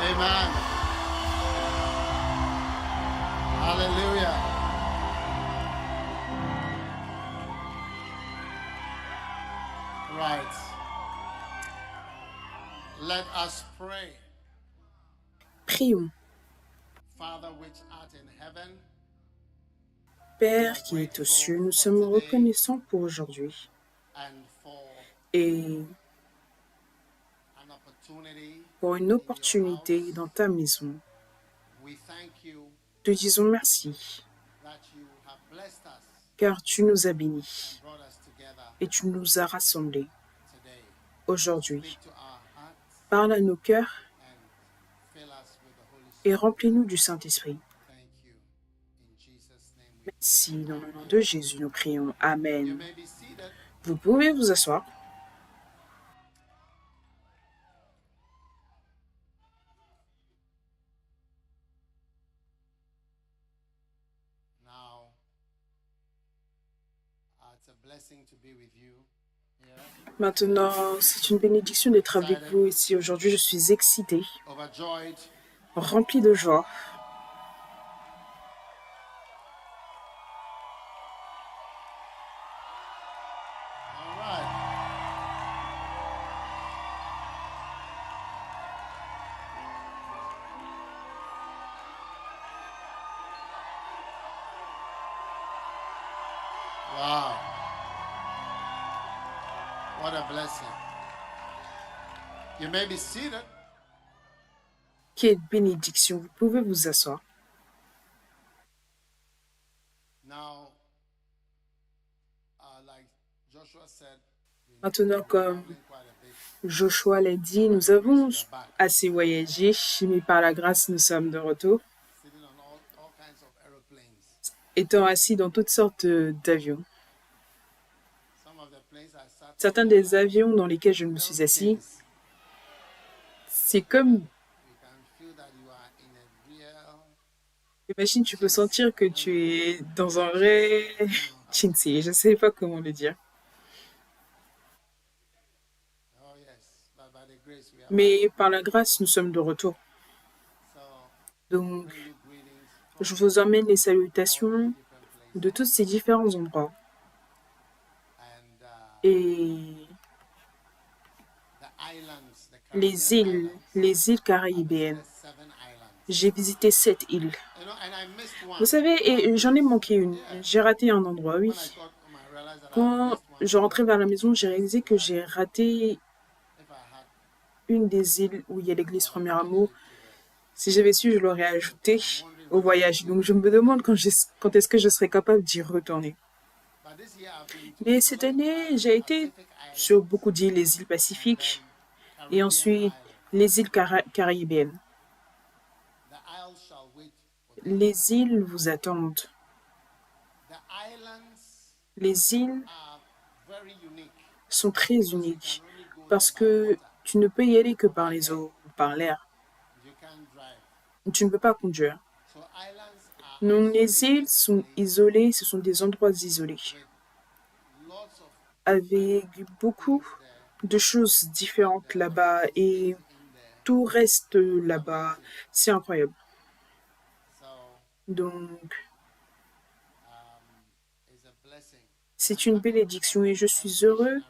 Amen. Hallelujah. Right. Let us pray. Prions. Father which art in heaven, Père qui est aux cieux, nous sommes reconnaissants pour aujourd'hui and for et an opportunity pour une in your opportunité house. dans ta maison. We thank you Te disons merci, that you have blessed us car tu nous as and bénis brought us together et tu nous as rassemblés today. aujourd'hui. Speak to our hearts Parle à nos cœurs and fill us with the Holy et Spirit. remplis-nous du Saint-Esprit. Thank you. In Jesus' name we Merci, pray. dans le nom Amen. de Jésus, nous prions. You Amen. may be seated. Vous pouvez vous asseoir. Now, it's a blessing to be with you here. Maintenant, c'est une bénédiction d'être avec vous ici aujourd'hui. Je suis excitée, Overjoyed. remplie de joie. All right. Wow. What a blessing. You may be seated. Quelle bénédiction. Vous pouvez vous asseoir. Now, like Joshua said, Maintenant, comme traveling quite a bit. Joshua l'a dit, nous avons assez voyagé, mais par la grâce, nous sommes de retour, Sitting on all kinds of aeroplanes. étant assis dans toutes sortes d'avions. Some of the planes I sat on, Certains des avions dans lesquels je me suis assis, c'est comme, you can feel that you are in a real imagine, tu peux sentir que tu es dans un vrai chintzy, je ne sais pas comment le dire. oh yes, but by the grace we are back. Mais par la grâce, nous sommes de retour. So Donc, bring you greetings je from vous emmène les all salutations the different places. de tous ces différents endroits. And Et the islands, the Caribbean islands. les îles I caribéennes. visited 7 islands. J'ai visité 7 îles. You know, and I missed one. Vous savez, et j'en ai manqué une. J'ai raté un endroit, oui. When I got home, I realized that I Quand missed one. je rentrais vers la maison, j'ai réalisé que j'ai raté If I had une des îles où il y a l'église Premier Amour. Si j'avais su, je l'aurais ajouté au voyage. Donc je me demande quand est-ce que je serai capable d'y retourner. but this year I've been to Mais cette most année, j'ai été Pacific islands sur beaucoup d'îles, les îles Pacifiques and et Caribbean ensuite islands. les îles caribéennes. The isles shall wait for them. Les îles vous attendent. The islands Les îles are very unique sont très because you uniques can only go parce there by que water. tu ne peux y aller que par les eaux ou par l'air. You can't drive. Tu ne peux pas conduire. So islands are Donc les isolated îles sont places isolées, ce sont des endroits isolés, with lots of avec beaucoup things there. de choses différentes là-bas et In there. tout reste là-bas. C'est incroyable. So Donc it's a blessing. c'est une bénédiction et je suis heureux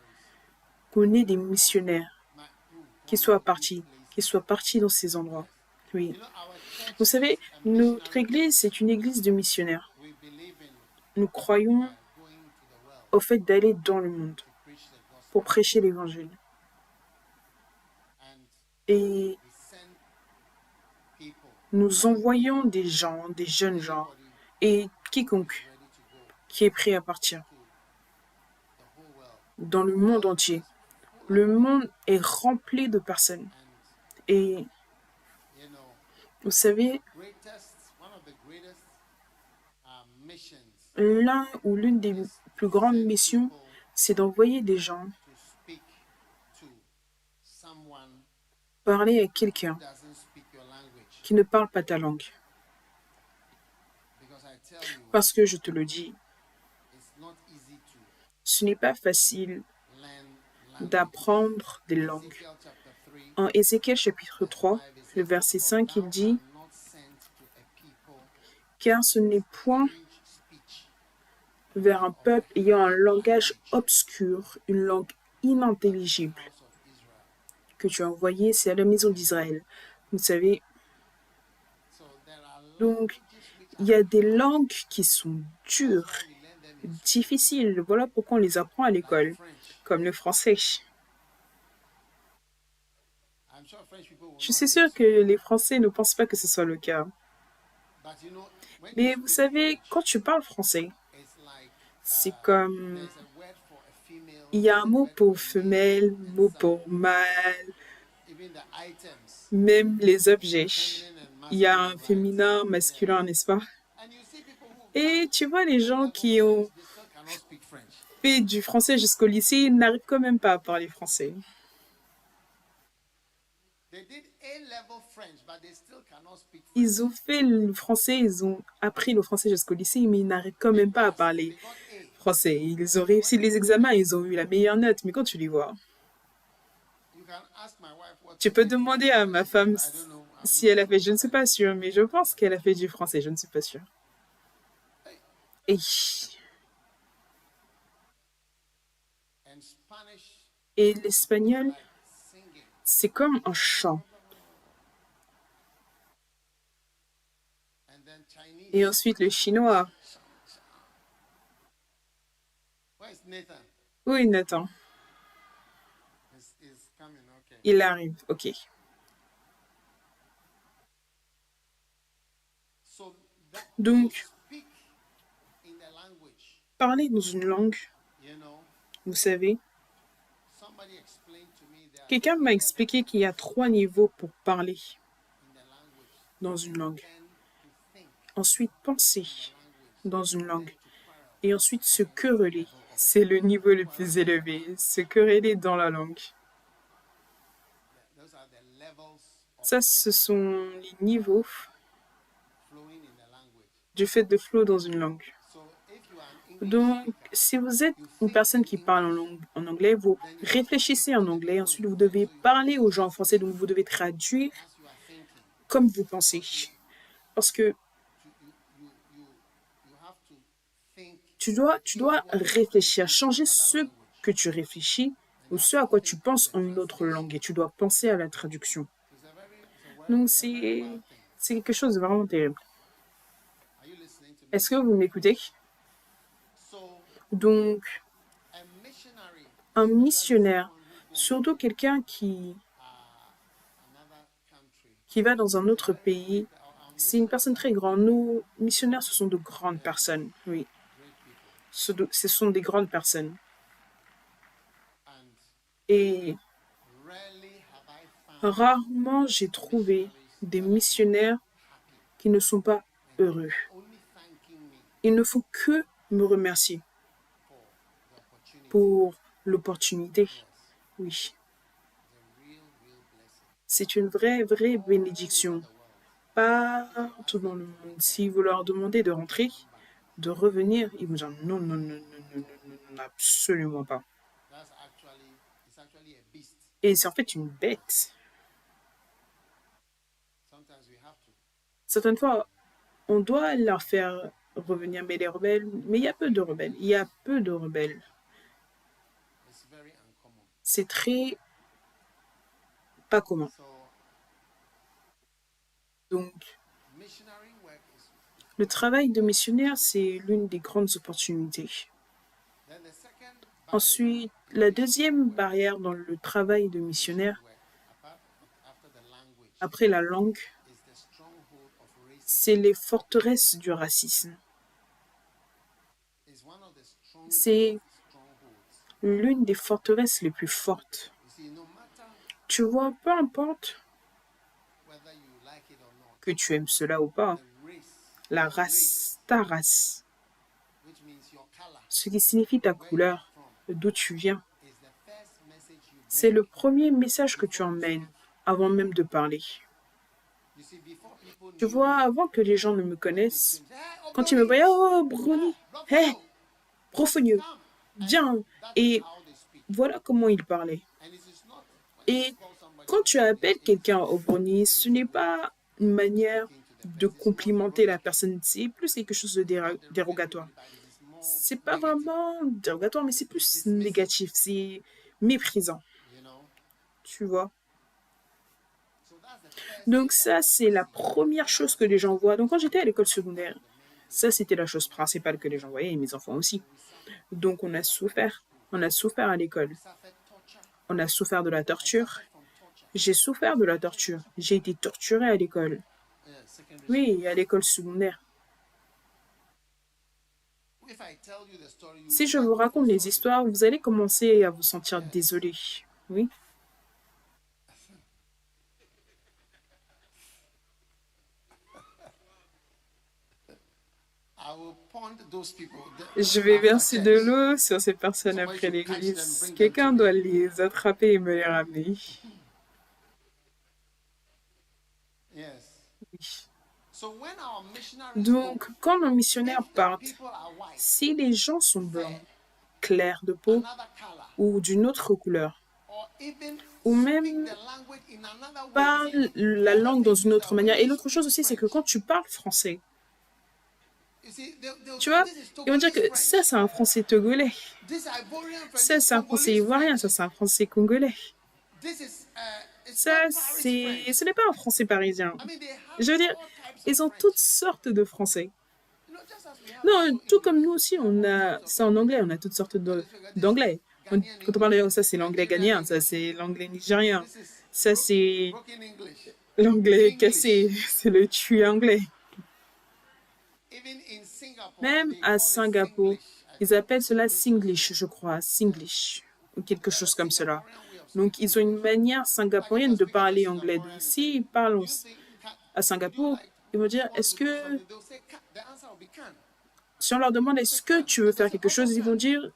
qu'on ait des missionnaires qui soient partis dans ces endroits. Oui. You know, our church Vous savez, is a notre missionary église, c'est une église de missionnaires. church. We believe in Nous croyons going to the world au fait d'aller dans le monde to preach the gospel. pour prêcher l'évangile. And Et we send people, nous envoyons des gens, des jeunes gens, anybody et quiconque ready to go qui est prêt à partir to the whole world. dans le monde entier. Le monde est rempli de personnes. And Et you know, vous savez, one of the greatest missions l'un ou l'une des plus grandes missions, c'est d'envoyer des gens to speak to someone parler à quelqu'un who doesn't speak your language. qui ne parle pas ta langue. Because I tell you, Parce que je te le dis, it's not easy to ce n'est pas facile learn d'apprendre des langues. En Ézéchiel chapitre 3, le verset 5, il dit « Car ce n'est point vers un peuple ayant un langage obscur, une langue inintelligible, que tu as envoyé, c'est à la maison d'Israël. » Vous savez, donc, il y a des langues qui sont dures, difficiles. Voilà pourquoi on les apprend à l'école, comme le français. Je suis sûre que les Français ne pensent pas que ce soit le cas. Mais vous savez, quand tu parles français, c'est comme... Il y a un mot pour femelle, mot pour mâle, même les objets. Il y a un féminin, masculin, n'est-ce pas? Et tu vois, les gens qui ont fait du français jusqu'au lycée, ils n'arrivent quand même pas à parler français. Ils ont fait le français, ils ont appris le français jusqu'au lycée, mais ils n'arrivent quand même pas à parler français. Ils ont réussi les examens, ils ont eu la meilleure note, mais quand tu les vois, tu peux demander à ma femme si elle a fait, je ne suis pas sûre, mais je pense qu'elle a fait du français, je ne suis pas sûre. Et l'espagnol, c'est comme un chant. Et ensuite le chinois. Oui, Nathan. Il arrive, ok. Donc, parler dans une langue, vous savez, quelqu'un m'a expliqué qu'il y a 3 niveaux pour parler dans une langue. Ensuite, penser dans une langue. Et ensuite, se quereller. C'est le niveau le plus élevé, se quereller dans la langue. Ça, ce sont les niveaux du fait de flow dans une langue. Donc, si vous êtes une personne qui parle en anglais, vous réfléchissez en anglais, ensuite vous devez parler aux gens en français, donc vous devez traduire comme vous pensez. Parce que tu dois réfléchir, changer ce que tu réfléchis ou ce à quoi tu penses en une autre langue et tu dois penser à la traduction. Donc, c'est quelque chose de vraiment terrible. Est-ce que vous m'écoutez? Donc, un missionnaire, surtout quelqu'un qui va dans un autre pays, c'est une personne très grande. Nos missionnaires, ce sont de grandes personnes, oui. Ce sont des grandes personnes. Et rarement j'ai trouvé des missionnaires qui ne sont pas heureux. Ils ne font que me remercier pour l'opportunité. Oui. C'est une vraie bénédiction. Partout dans le monde. Si vous leur demandez de rentrer, de revenir, ils vont dire non, non, non, non, non, non, non, absolument pas. Et c'est en fait une bête. Certaines fois, on doit leur faire revenir, mais les rebelles, mais il y a peu de rebelles. Il y a peu de rebelles. C'est très pas commun. Donc, le travail de missionnaire, c'est l'une des grandes opportunités. Ensuite, la deuxième barrière dans le travail de missionnaire, après la langue, c'est les forteresses du racisme. C'est l'une des forteresses les plus fortes. Tu vois, peu importe que tu aimes cela ou pas, la race, ta race, ce qui signifie ta couleur, d'où tu viens, c'est le premier message que tu emmènes avant même de parler. Tu vois, avant que les gens ne me connaissent, quand ils me voyaient, oh, Bruni, hé, hey, Profonio, viens. Et Voilà comment il parlait. Et quand tu appelles quelqu'un au Brownie, ce n'est pas une manière de complimenter la personne, c'est plus quelque chose de dérogatoire. C'est pas vraiment dérogatoire, mais c'est plus négatif, c'est méprisant, tu vois. Donc ça, c'est la première chose que les gens voient. Donc quand j'étais à l'école secondaire, ça, c'était la chose principale que les gens voyaient, et mes enfants aussi. Donc on a souffert. On a souffert à l'école. On a souffert de la torture. J'ai souffert de la torture. J'ai été torturée à l'école. Oui, à l'école secondaire. Si je vous raconte les histoires, vous allez commencer à vous sentir désolé. Oui. Je vais verser de l'eau sur ces personnes après l'église. Quelqu'un doit les attraper et me les ramener. Oui. Donc, quand nos missionnaires partent, si les gens sont blancs, clairs de peau ou d'une autre couleur, ou même parlent la langue dans une autre manière. Et l'autre chose aussi, c'est que quand tu parles français, tu vois, ils vont dire que ça, c'est un français togolais. Ça, c'est un français ivoirien. Ça, c'est un français congolais. Ça, ce n'est pas un français parisien. Je veux dire, ils ont toutes sortes de français. Non, tout comme nous aussi, on a ça en anglais, on a toutes sortes d'anglais. Quand on parle de ça, c'est l'anglais ghanéen, ça, c'est l'anglais nigérien. Ça, c'est l'anglais cassé, c'est le tui anglais. Même à Singapour, ils appellent cela Singlish, je crois, Singlish, ou quelque chose comme cela. Donc, ils ont une manière singapourienne de parler anglais. Donc, s'ils parlent à Singapour, ils vont dire, est-ce que, si on leur demande, est-ce que tu veux faire quelque chose, ils vont dire,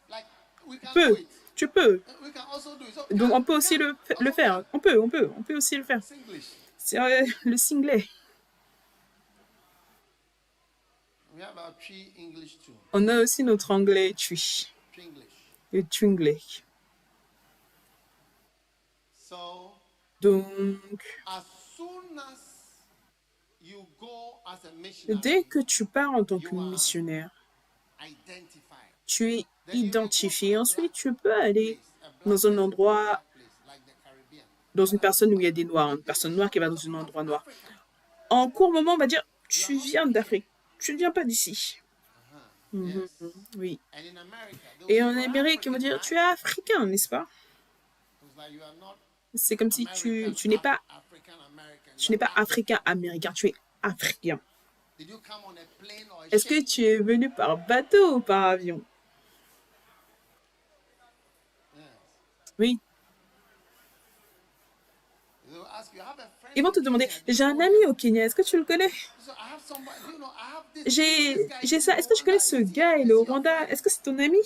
peux, tu peux. Donc, on peut aussi le faire. On peut aussi le faire. C'est le singlet. On a aussi notre anglais tui, le twinglais. Donc, dès que tu pars en tant que missionnaire, tu es identifié. Ensuite, tu peux aller dans un endroit, dans une personne où il y a des noirs, une personne noire qui va dans un endroit noir. En court moment, on va dire, tu viens d'Afrique, tu ne viens pas d'ici. Oui. Et en Amérique, ils vont dire, tu es africain, n'est-ce pas? C'est comme si tu n'es pas africain-américain, tu es africain. Est-ce que tu es venu par bateau ou par avion? Oui. Ils vont te demander, j'ai un ami au Kenya, est-ce que tu le connais? J'ai ça, est-ce que tu connais ce gars et le Rwanda? Est-ce que c'est ton ami?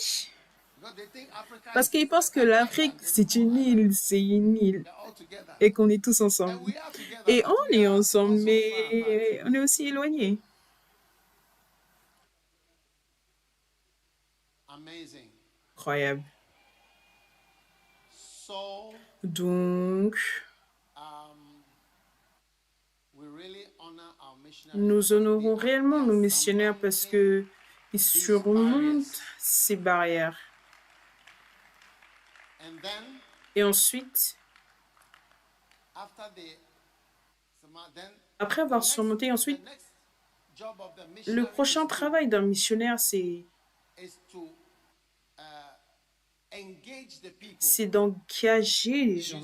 Parce qu'ils pensent que l'Afrique, c'est une île, et qu'on est tous ensemble. Et on est ensemble, mais on est aussi éloignés. Incroyable. Donc, nous honorons réellement nos missionnaires parce que ils surmontent ces barrières. Et ensuite, après avoir surmonté, ensuite, le prochain travail d'un missionnaire, c'est d'engager les gens.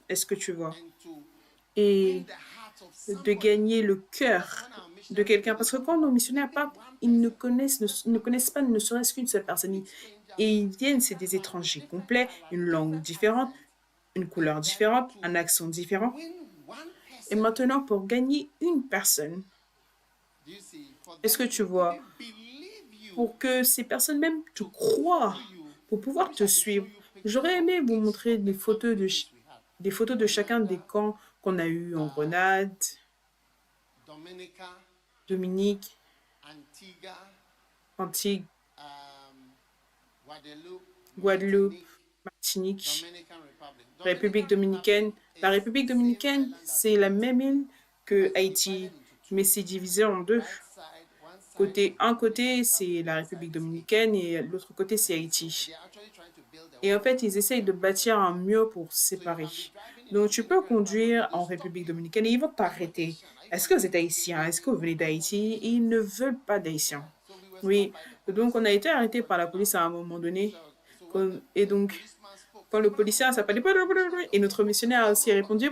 Est-ce que tu vois? Et de gagner le cœur de quelqu'un. Parce que quand nos missionnaires partent, ils ne connaissent pas ne serait-ce qu'une seule personne. Et ils viennent, c'est des étrangers complets, une langue différente, une couleur différente, un accent différent. Et maintenant, pour gagner une personne, est-ce que tu vois, pour que ces personnes même te croient, pour pouvoir te suivre, j'aurais aimé vous montrer des photos de chacun des camps qu'on a eu en Grenade, Dominique, Antigua, Guadeloupe, Martinique, Dominican Republic. République dominicaine. La République dominicaine, c'est la même île que Haïti, mais c'est divisé en deux. Un côté, c'est la République dominicaine et l'autre côté, c'est Haïti. Et en fait, ils essayent de bâtir un mur pour séparer. Donc, tu peux conduire en République dominicaine et ils vont t'arrêter. Est-ce que vous êtes haïtien? Est-ce que vous venez d'Haïti? Ils ne veulent pas d'haïtiens. Oui. Donc, on a été arrêtés par la police à un moment donné. Et donc, quand le policier s'appelait et notre missionnaire a aussi répondu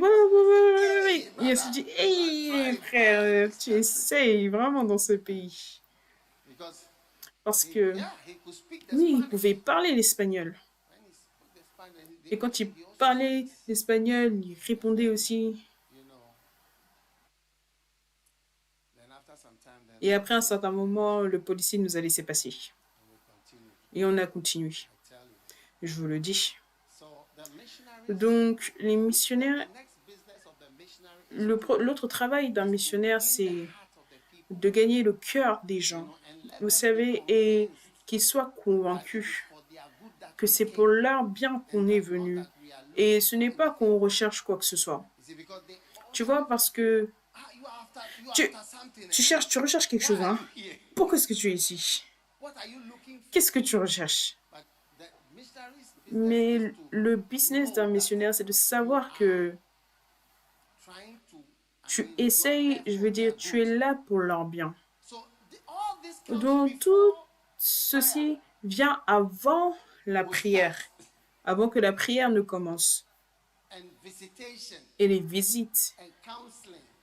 il s'est dit hey frère, tu essayes vraiment dans ce pays. Parce que oui, il pouvait parler l'espagnol. Et quand il parlait l'espagnol, il répondait aussi. Et après un certain moment, le policier nous a laissé passer. Et on a continué. Je vous le dis. Donc, les missionnaires, l'autre travail d'un missionnaire, c'est de gagner le cœur des gens, vous savez, et qu'ils soient convaincus que c'est pour leur bien qu'on est venu. Et ce n'est pas qu'on recherche quoi que ce soit. Tu vois, parce que tu recherches quelque chose, hein? Pourquoi est-ce que tu es ici? Qu'est-ce que tu recherches? Mais le business d'un missionnaire, c'est de savoir que tu essayes, je veux dire, tu es là pour leur bien. Donc, tout ceci vient avant la prière, avant que la prière ne commence. Et les visites,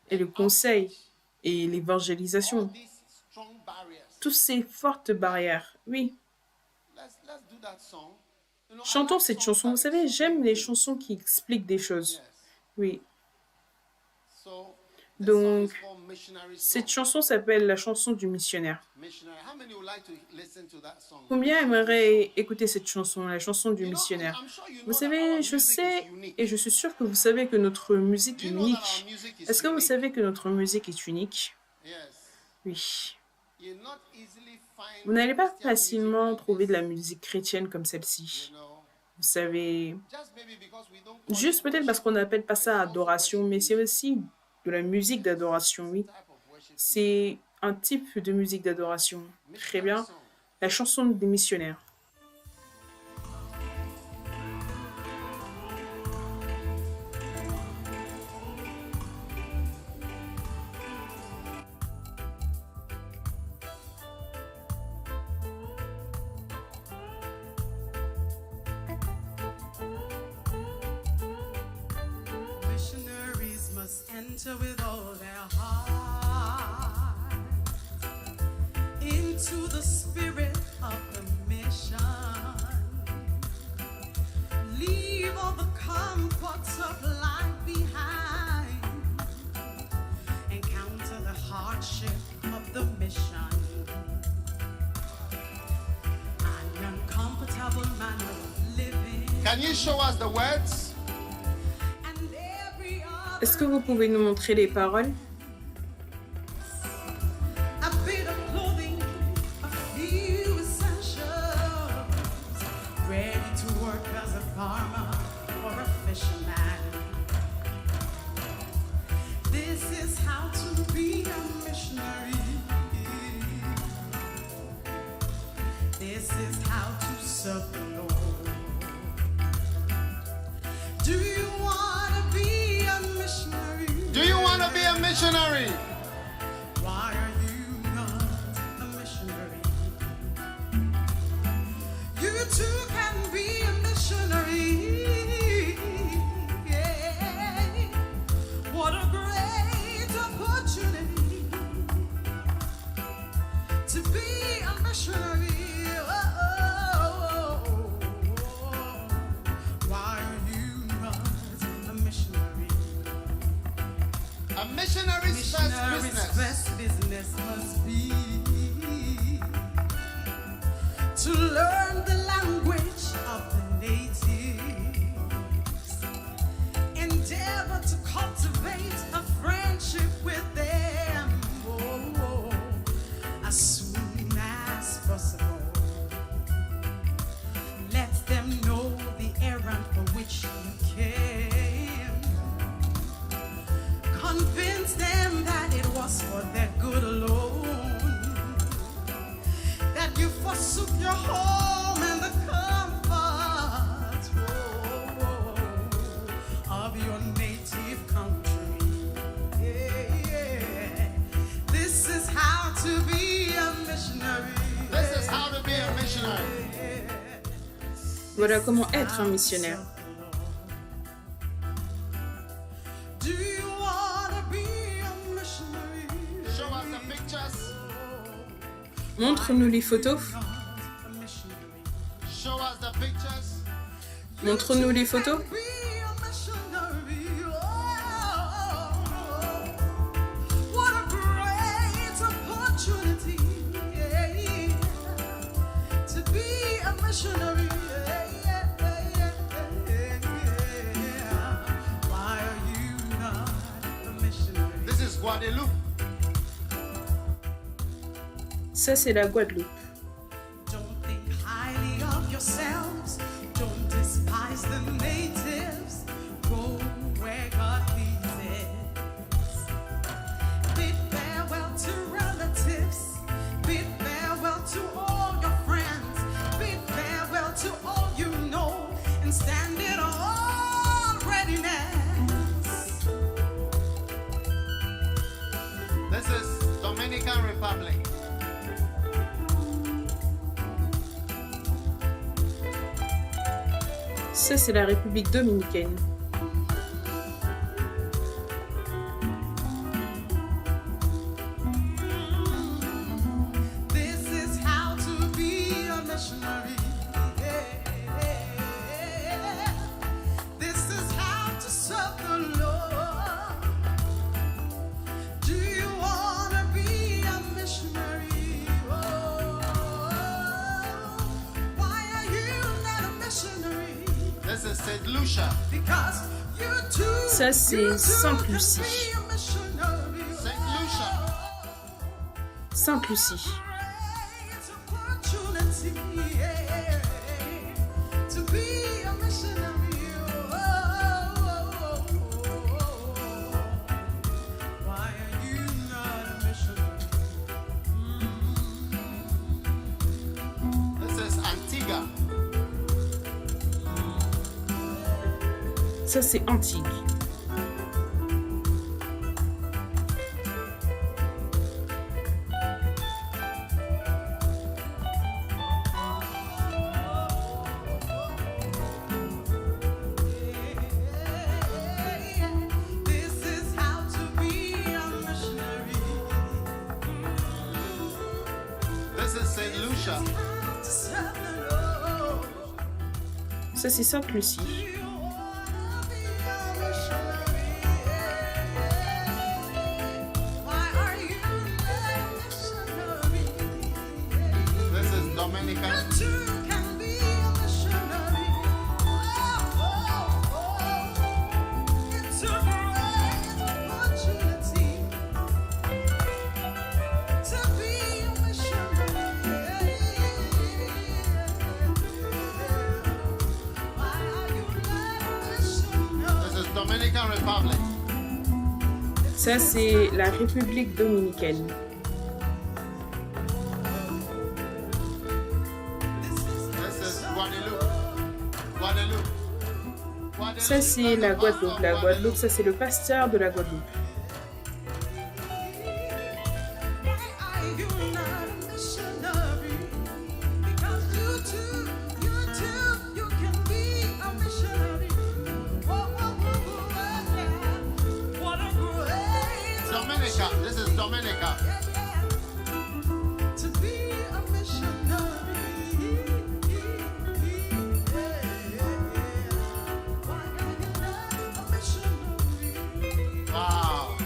et le conseil, et l'évangélisation. Toutes ces fortes barrières, oui. Chantons cette chanson. Vous savez, j'aime les chansons qui expliquent des choses. Oui. Donc, cette chanson s'appelle la chanson du missionnaire. Combien aimeraient écouter cette chanson, la chanson du missionnaire? Vous savez, je sais et je suis sûre que vous savez que notre musique est unique. Est-ce que vous savez que notre musique est unique? Oui. Vous n'allez pas facilement trouver de la musique chrétienne comme celle-ci. Vous savez, juste peut-être parce qu'on n'appelle pas ça adoration, mais c'est aussi de la musique d'adoration, oui. C'est un type de musique d'adoration. Très bien. La chanson des missionnaires. Enter with all their heart into the spirit of the mission. Leave all the comforts of life behind. Encounter the hardship of the mission. An uncomfortable manner of living. Can you show us the words? Est-ce que vous pouvez nous montrer les paroles? Missionary. Why are you not a missionary? You too can be a missionary. Yeah. What a great opportunity to be a missionary. Why are you not a missionary? A missionary's first business must be to learn the language of the natives. Endeavor to cultivate a friendship with them as soon as possible. Let them know the error convince them that it was for their good alone, that you forsook your home and the comfort of your native country. Yeah. This is how to be a missionary. This is how to be a missionary. Voilà comment être un missionnaire. Do you wanna be a missionary? Show us the pictures. Montre-nous les photos. A missionary. Show us the pictures. Montre-nous les photos. Be a missionary. What a great opportunity, yeah, to be a missionary. Why are you not a missionary? This is Guadeloupe. Ça, c'est la Guadeloupe. Don't think highly of yourselves. Don't despise the natives. Go where God pleases. Bid farewell to relatives. Bid farewell to all your friends. Bid farewell to all you know. And stand in all readiness. This is Dominican Republic. Ça, c'est la République dominicaine. This is how to be a missionary. This is how to serve the Lord. Do you want to be a missionary? Oh, why are you not a missionary? This is St. Lucia. Because you too, Ça, c'est you too Sainte-Lucie. can be a missionary. St. Lucia. Sainte-Lucie. Great opportunity, yeah, to be a missionary. Why are you not a missionary? This is Antigua. Ça, c'est Antigua. This is how to be a missionary. This is St. Lucia. How to serve the Lord. Ça, c'est Sainte-Lucie. You wanna be a missionary? Why are you not a missionary? This is Dominican. You too can be a missionary. It's a great opportunity to be a missionary. Why are you not a missionary? This is Dominican Republic. Ça, c'est la République dominicaine. This is Guadeloupe. Guadeloupe. Guadeloupe. Ça, c'est la Guadeloupe. La Guadeloupe, ça, c'est le pasteur de la Guadeloupe. Why are you not a missionary? Because you too, you can be a missionary. Yeah. What a great Dominica. This is Dominica. to be a missionary. Why are you not a missionary? Wow.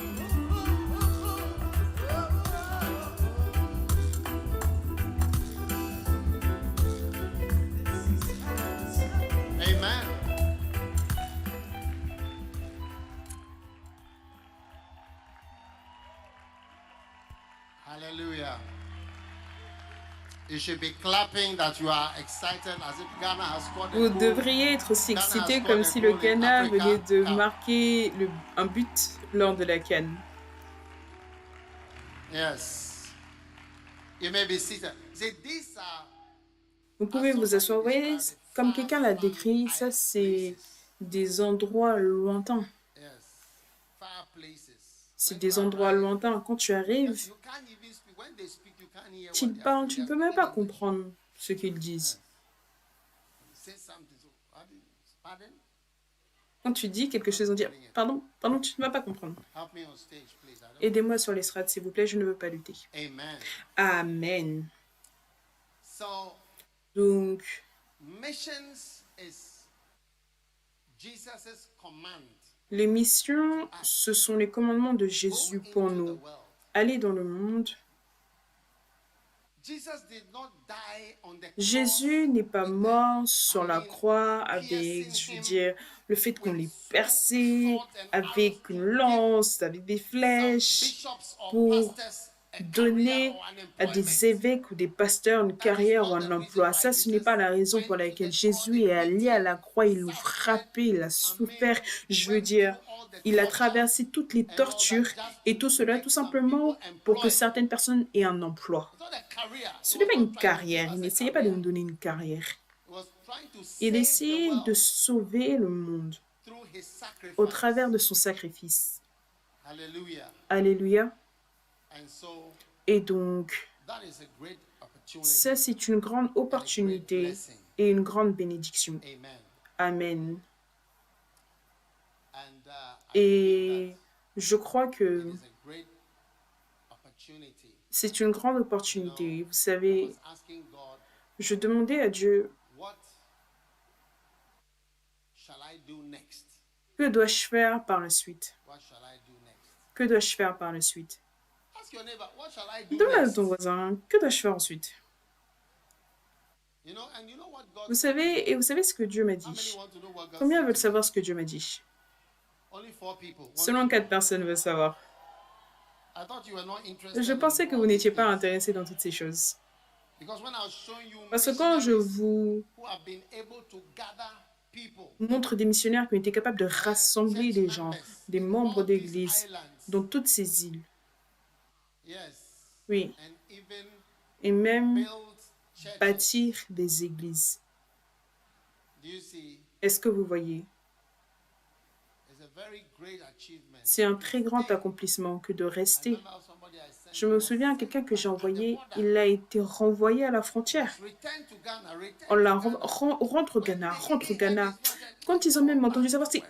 Amen. Hallelujah. You should be clapping that you are excited as if Ghana has scored a Vous goal. devriez être aussi excité comme si le Ghana venait de marquer un but lors de la CAN. Yes. You may be seated. See, these are Vous pouvez vous asseoir. Vous voyez, comme quelqu'un l'a décrit, ça c'est des endroits lointains. yes, far places. C'est des endroits lointains. Quand tu arrives, You can't even speak. When they speak, you can't hear what s'ils they are parlent, saying. tu ne peux même pas comprendre ce qu'ils disent. Say something. So, pardon? Quand tu dis quelque chose, on dit pardon, tu ne vas pas comprendre. Help me on stage, please. Aidez-moi sur l'estrade, s'il vous plaît, je ne veux pas lutter. Amen. Amen. So, Donc, missions is Jesus' command. les missions, ce sont les commandements de Go Jésus into pour the nous. world. Aller dans le monde. Jesus did not die on the Jésus cross n'est pas with mort sur la croix avec, je veux dire, le fait qu'on l'ait percé avec une lance, avec des flèches, bishops or pour pastors a donner career or an à des employment. évêques ou des pasteurs une carrière ou un emploi. Ça, ce n'est pas la raison pour laquelle Jésus est allé à la croix. Il l'a frappé, il a souffert. Je veux dire, il a traversé toutes les tortures et tout cela tout simplement pour que certaines personnes aient un emploi. It's not a career. Ce n'est pas une carrière. Il n'essayait pas de nous donner une carrière. He was trying to Il save the essayait world de sauver le monde through his sacrifice. au travers de son sacrifice. Hallelujah. Alléluia. And so Et donc, that is a great opportunity. ça, c'est une grande opportunité et une grande bénédiction. Amen. Amen. And I Et je crois think que that it is a great opportunity. c'est une grande opportunité. Vous I savez, was asking God, je demandais à Dieu, what shall I do next? que dois-je faire par la suite? What shall I do next? Que dois-je faire par la suite? Ask your neighbor, what shall I do Demande à next? ton voisin, que dois-je faire ensuite? You know, and you know what God Vous said to me? savez, et vous savez ce que Dieu m'a How many dit? want to know what God Combien said veulent to me? savoir ce que Dieu m'a dit? Only 4 people. Want Seulement to 4 know? personnes veulent savoir. I thought you were not interested Je in pensais que all vous these n'étiez pas things. intéressé dans toutes ces choses. Because when I was showing you Parce que quand je missionaries vous who have been able to gather people, montre des missionnaires qui ont été capables de rassembler des gens, des membres d'église, dans toutes ces îles, yes, oui, and even et même build churches. bâtir des églises. Do you see? Est-ce que vous voyez? It's a very great achievement. C'est un très grand accomplissement que de I rester. remember how somebody I sent Je me souviens, quelqu'un que j'ai envoyé, il a été renvoyé à la frontière. return to Ghana, return On l'a to Ghana. rentre au Ghana, rentre au Ghana. Quand ils ont même entendu savoir, c'est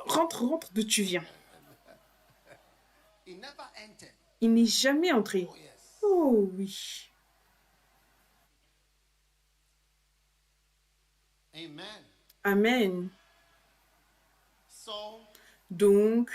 rentre d'où tu viens. He never entered. Il n'est jamais entré. Oh yes. Oh oui. Amen. Amen. So Donc,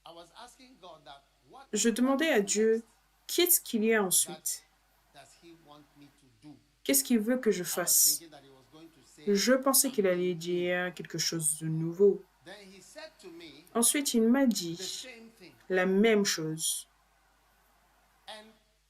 I was asking God that what je demandais à Dieu, qu'est-ce qu'il y a ensuite? does he want me to do? Qu'est-ce qu'il veut que je I was fasse? thinking that he was going to say. Je pensais qu'il allait dire quelque chose de nouveau. Then he said to me Ensuite, il m'a the dit same thing. la même chose. And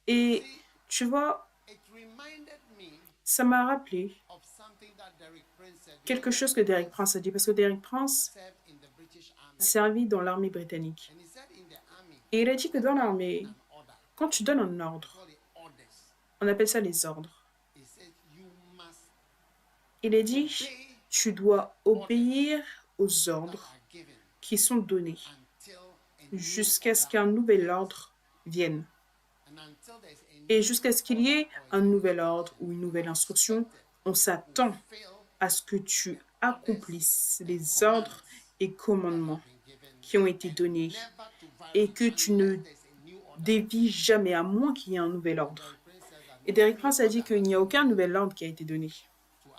Et see, tu vois, it reminded me ça m'a rappelé of something that Derek Prince said. quelque chose que Derek Prince a dit, parce que Derek Prince Served in the British Army. servit dans l'armée britannique. And he said in the army, Et il a dit que dans l'armée, an order, quand tu donnes un ordre, call it orders. on appelle ça les ordres. He said you must Il a dit, obey tu dois obéir aux that ordres are given qui sont donnés until a new jusqu'à ce order qu'un nouvel ordre vienne. and until there's a new Et jusqu'à ce qu'il y ait order un nouvel ordre ou une nouvelle instruction, on s'attend fulfill à ce que tu accomplisses les ordres et commandements been given qui ont été donnés never to et violate que tu ne unless there's a new order. dévies jamais, à moins qu'il y ait un nouvel ordre. Prince said that Et Derek Prince a dit qu'il n'y a aucun nouvel ordre qui a été donné. to us.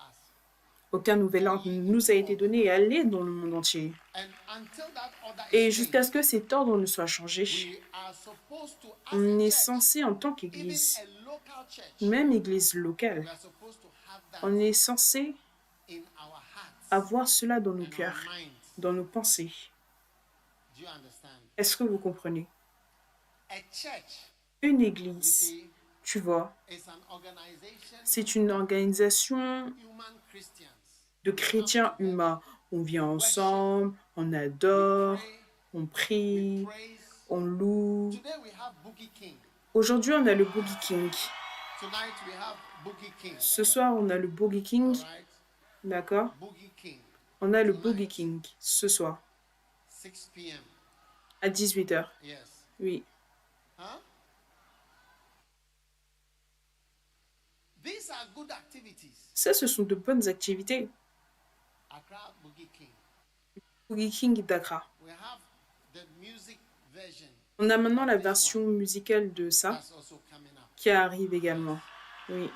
Aucun nouvel ordre nous a été donné et aller dans le monde entier. And until that order Et is jusqu'à changed, ce que cet ordre ne soit changé, we are supposed to, as on a est church, censé, en tant even qu'église, a local church, même église we locale, are supposed to have that on est censé in our hearts, avoir cela dans nos in our cœurs, minds. dans nos pensées. Do you understand? Est-ce que vous comprenez? A church Une You église, see, tu vois, it's an organization c'est une organisation of human Christians. de We come chrétiens together, humains. On vient we worship, ensemble, on we adore, pray, on we prie, praise. on loue. Today we have Boogie King. Aujourd'hui, on a le Boogie King. Tonight we have Boogie King. Ce soir, on a le Boogie King. All right? D'accord? Boogie King. On a le Tonight. Boogie King ce soir 6 p.m. à 18h. Yes. Oui. Huh? These are good activities. Ça, ce sont de bonnes activités. Accra Boogie King. Boogie King d'Accra. We have the music version On a maintenant la version musicale de ça that's also coming up. qui arrive également. Oui.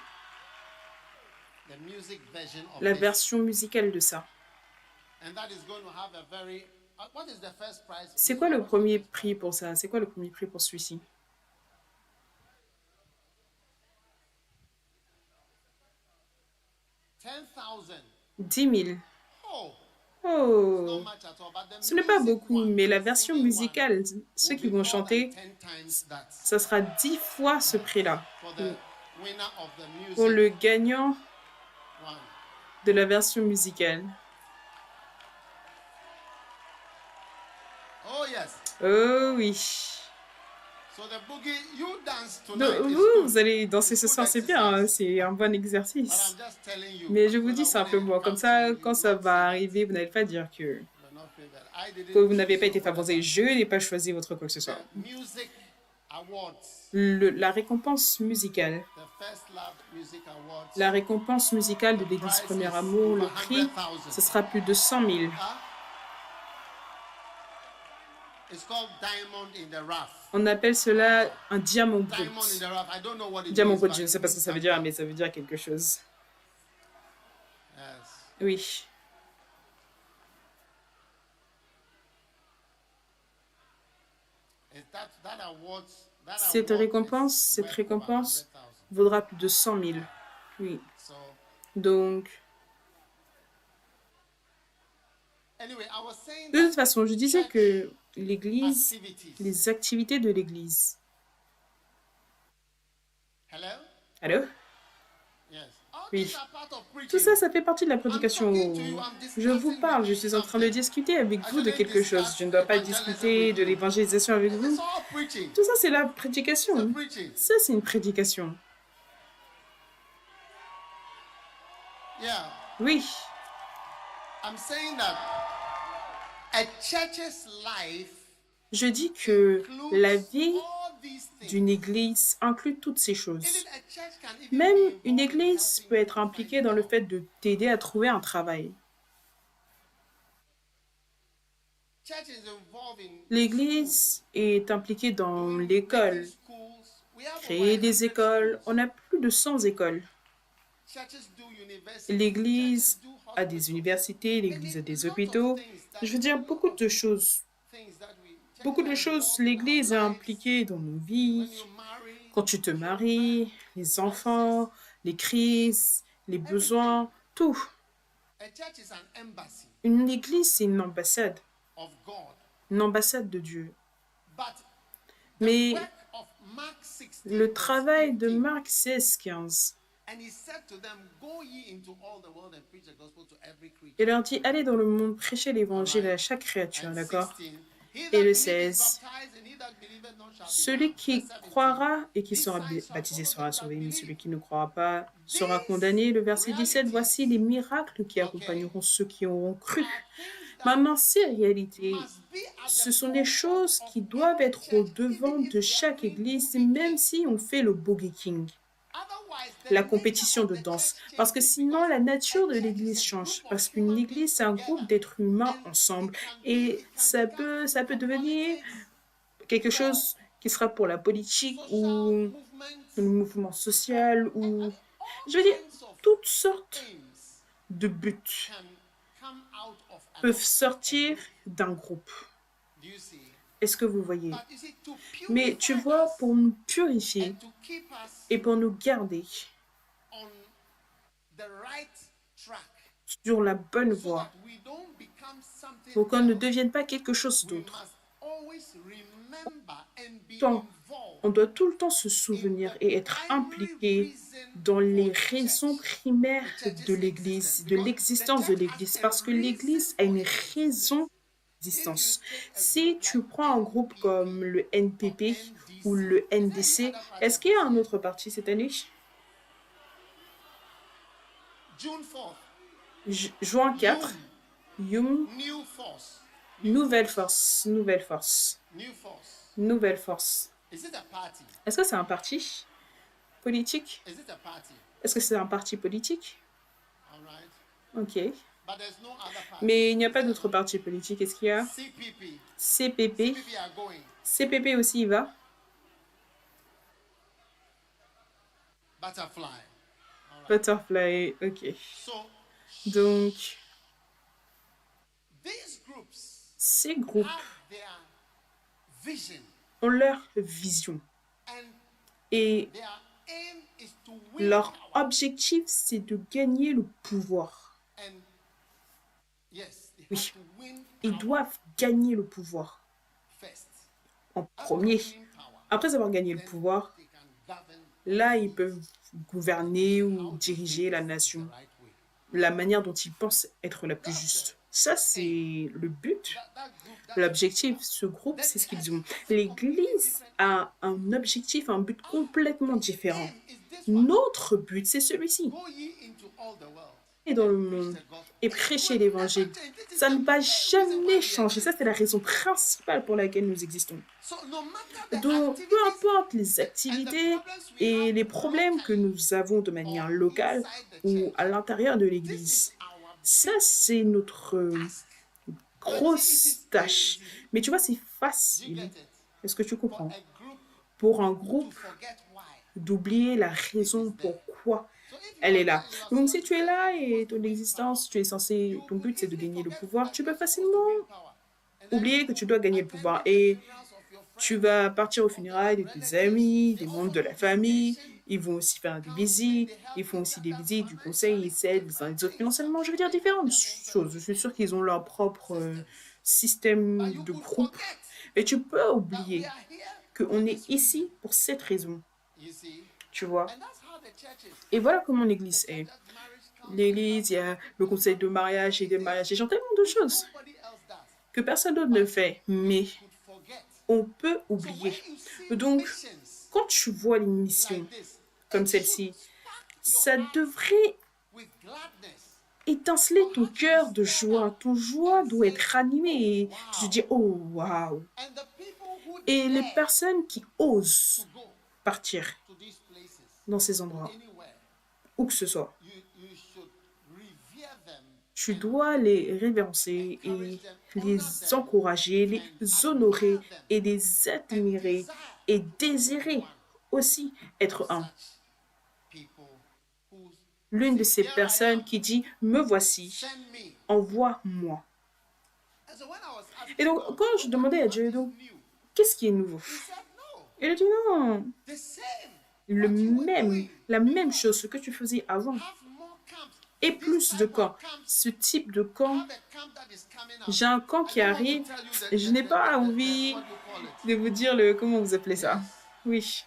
The music version of La this. version musicale de ça. And that is going to have a very what is the first prize? C'est quoi le premier prix pour ça? C'est quoi le premier prix pour celui-ci? 10,000. 10 000. Oh, Oh, not much at all. But the ce n'est pas music beaucoup, one, mais la the version singing musicale, one, ceux will qui be vont more chanter, than 10 times that ça sera 10 fois ce prix-là. for the winner of the music Pour le gagnant one. de la version musicale. Oh yes. Oh oui. So the boogie you dance Donc, tonight is vous, good. vous allez danser ce soir, c'est bien, hein, c'est un bon But exercice. I'm just telling you. Mais je vous so dis that when simplement, it comme comes ça, to you, quand you ça won't va say arriver, vous n'allez pas dire que you're not favored. I didn't vous n'avez pas choose été you, favorisé. whatever. Je n'ai pas choisi votre quoi que ce soit. The music awards, La récompense musicale. the First Love Music Awards. La récompense musicale de l'Église Premier Amour, le prix, ce sera plus de 100 000. Huh? It's called Diamond in the Rough. On appelle cela un diamant brut. Diamond in the rough. I don't know what it Diamant means. brut, but je ne sais pas ce que ça veut dire, mais ça veut dire quelque chose. Yes. Oui. Is that awards, that Cette award récompense, is cette worth récompense over 100,000. vaudra plus de 100 000. Oui. So Donc, anyway, I was saying de toute that façon, je disais que l'Église, activities. les activités de l'Église. Hello? Allô? Yes. All Oui. these are part of preaching. Tout ça, ça fait partie de la prédication. Je vous parle, je suis en train de discuter avec vous de quelque chose. Je ne dois pas discuter de l'évangélisation avec vous. It's all preaching. Tout ça, c'est la It's prédication. preaching. Ça, c'est une prédication. Yeah. Oui. I'm saying that a church's life Je dis que la includes vie all these things. d'une église inclut toutes ces choses. Even a church can even Même be involved une in église helping peut you être find impliquée dans le job. fait de t'aider à trouver un travail. Church is involved in L'église est impliquée dans l'école, making schools. We have créer over des 100 écoles. schools. On a plus de 100 écoles. Churches do universities. L'église Churches do a des hospitals. universités, l'église a des hôpitaux. Je veux dire, beaucoup de choses. Things that we- Beaucoup de churches are choses, involved in l'église est our lives. impliquée dans nos When vies. you marry, Quand tu te maries, les enfants, les crises, les besoins, tout. a church is an embassy Une église, c'est une ambassade de Dieu. But the Mais work of Mark 16, le verse travail de 15, Marc 16, 15, and he said to them, Go ye into all the world and preach the gospel to every creature. il leur dit, allez dans le monde, prêchez l'évangile à chaque créature, And d'accord? 16, he Et that le believeth is 16, baptized, and he that believeth not shall be celui damned. qui Verse 17. croira et qui sera baptisé sera sauvé, mais celui qui ne croira pas sera condamné. Le verset 17, voici les miracles qui accompagneront ceux qui auront cru. Maintenant, ces réalités, ce sont des choses qui doivent être au devant de chaque église, même si on fait le Boogie King, la compétition de danse. Parce que sinon, la nature de l'église change. Parce qu'une église, c'est un groupe d'êtres humains ensemble. Et ça peut devenir quelque chose qui sera pour la politique ou le mouvement social ou, je veux dire, toutes sortes de buts peuvent sortir d'un groupe. Est-ce que vous voyez? Mais tu vois, pour nous purifier et pour nous garder sur la bonne voie, pour qu'on ne devienne pas quelque chose d'autre. Tant On doit tout le temps se souvenir et être impliqué dans les raisons primaires de l'Église, de l'existence de l'Église, parce que l'Église a une raison d'existence. Si tu prends un groupe comme le NPP ou le NDC, est-ce qu'il y a un autre parti cette année? June 4th, Juin 4, Young, new force. nouvelle force, nouvelle force, New force. nouvelle force. Is it a party? Est-ce que c'est un parti politique? Is it a party? Est-ce que c'est un parti politique? All right. Ok. But there's no other party. Mais il n'y a pas d'autre parti politique. Est-ce qu'il y a CPP. CPP? CPP are going. CPP aussi, il va. Butterfly. All right. Butterfly, ok. So Donc, these groups ces groupes have their vision, ont leur vision. and Et their aim is to win leur power. objectif, c'est de gagner le pouvoir. And yes, they Oui. have to win Ils power doivent gagner le pouvoir first. en After premier. winning power, Après avoir gagné le then pouvoir, they can govern là, ils peuvent gouverner ou how diriger la the nation, right way. la manière dont ils pensent être la plus juste. Ça, c'est le but, That group, that l'objectif. Ce groupe, c'est ce qu'ils ont. L'Église a un objectif, un but complètement différent. aim is this one. Notre but, c'est celui-ci. Go ye into all the world. Et dans le monde, et prêcher l'Évangile. Ça ne va jamais changer. Ça, c'est la raison principale pour laquelle nous existons. So no matter the Donc, peu activities importe les activités et les problèmes que nous avons de manière locale ou à l'intérieur de l'Église, ça, c'est notre grosse tâche. Mais tu vois, c'est you facile. get it. Est-ce que tu comprends? A group Pour un to groupe, forget why. d'oublier la raison pourquoi So if you elle est are là. there, you are Donc, si supposed tu es to là get et ton existence, tu es censé, ton but, c'est de gagner le pouvoir, tu peux facilement power. And then oublier que tu dois gagner le pouvoir. Et tu vas partir aux funérailles de tes amis, des membres de la famille. Ils vont aussi faire des visites. Ils font aussi des visites du conseil. Ils s'aident les uns les autres financièrement. Je veux dire différentes choses. Je suis sûre qu'ils ont leur propre système you de could groupe. forget Et tu peux that we oublier are here. qu'on est ici pour cette raison. You see? Tu vois? And that's how the church is. Et voilà comment l'Église est. That marriage comes. L'église, il y a le conseil de mariage et des mariages, et genre tellement de choses Nobody else does. que personne d'autre ne fait, mais Could forget. on peut So when oublier. you see Donc, missions quand tu vois les missions like this, comme it celle-ci, should spark ça your heart devrait with gladness. étinceler ton cœur de joie. Ton joie doit être animée et tu te dis, oh, waouh. And the people who Et les dare personnes qui osent to go partir to these places, dans ces endroits, anywhere, où que ce soit, you should revere them, tu dois les révérencer et les encourager, les honorer et les admirer et désirer aussi être un. such people who L'une de ces personnes qui dit, me voici, send me. envoie-moi. And so when I was asking Et donc, God, quand je demandais à Dieu, donc, new, qu'est-ce qui est nouveau? he said no, Il a dit non, the same. le même, la même chose, ce que tu faisais avant. Have more camps. Et plus de camps. Ce type de camp, Have a camp that is coming up. j'ai un camp qui I don't want arrive, to tell you et je n'ai pas what envie you call it. de vous dire le, comment vous appelez ça. Oui,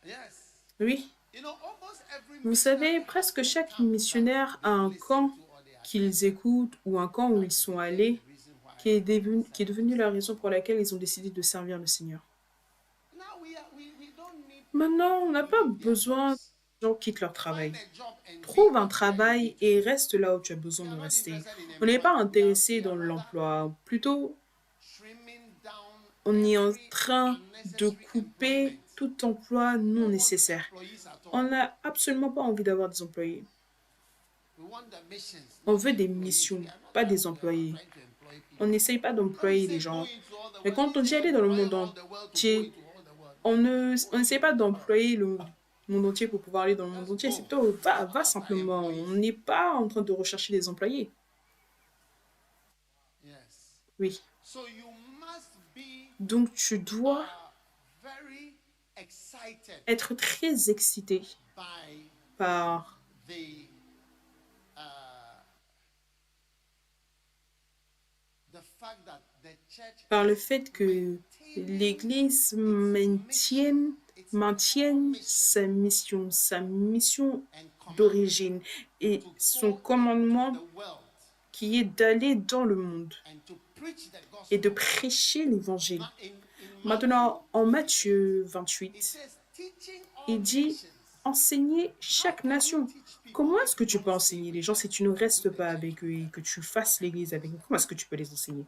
Yes. oui. You know, almost every Vous savez, presque chaque missionnaire a un camp qu'ils écoutent ou un camp où ils sont allés qui est devenu la raison pour laquelle ils ont décidé de servir le Seigneur. Now we don't need Maintenant, on n'a pas besoin que les gens quittent leur travail. a job and Trouve un travail et reste là où tu as besoin de rester. On n'est pas intéressé dans l'emploi. Plutôt, trimming down on est en train de couper tout emploi non nécessaire. employees at all. On n'a absolument pas envie d'avoir des employés. We want the missions. On veut des missions, pas des employés. Trying to employ people. On n'essaye pas d'employer les gens. Mais quand on dit aller dans le monde entier, all the world, on n'essaie pas d'employer le monde entier pour pouvoir aller dans le monde entier. C'est plutôt, va simplement. On n'est pas en train de rechercher des employés. yes. Oui. So you must be Donc tu dois very excited être très excité by par the par le fait que l'Église maintienne sa mission d'origine et son commandement qui est d'aller dans le monde et de prêcher l'Évangile. Maintenant, en Matthieu 28, il dit « Enseignez chaque nation ». Comment est-ce que tu peux enseigner les gens si tu ne restes pas avec eux et que tu fasses l'Église avec eux? Comment est-ce que tu peux les enseigner?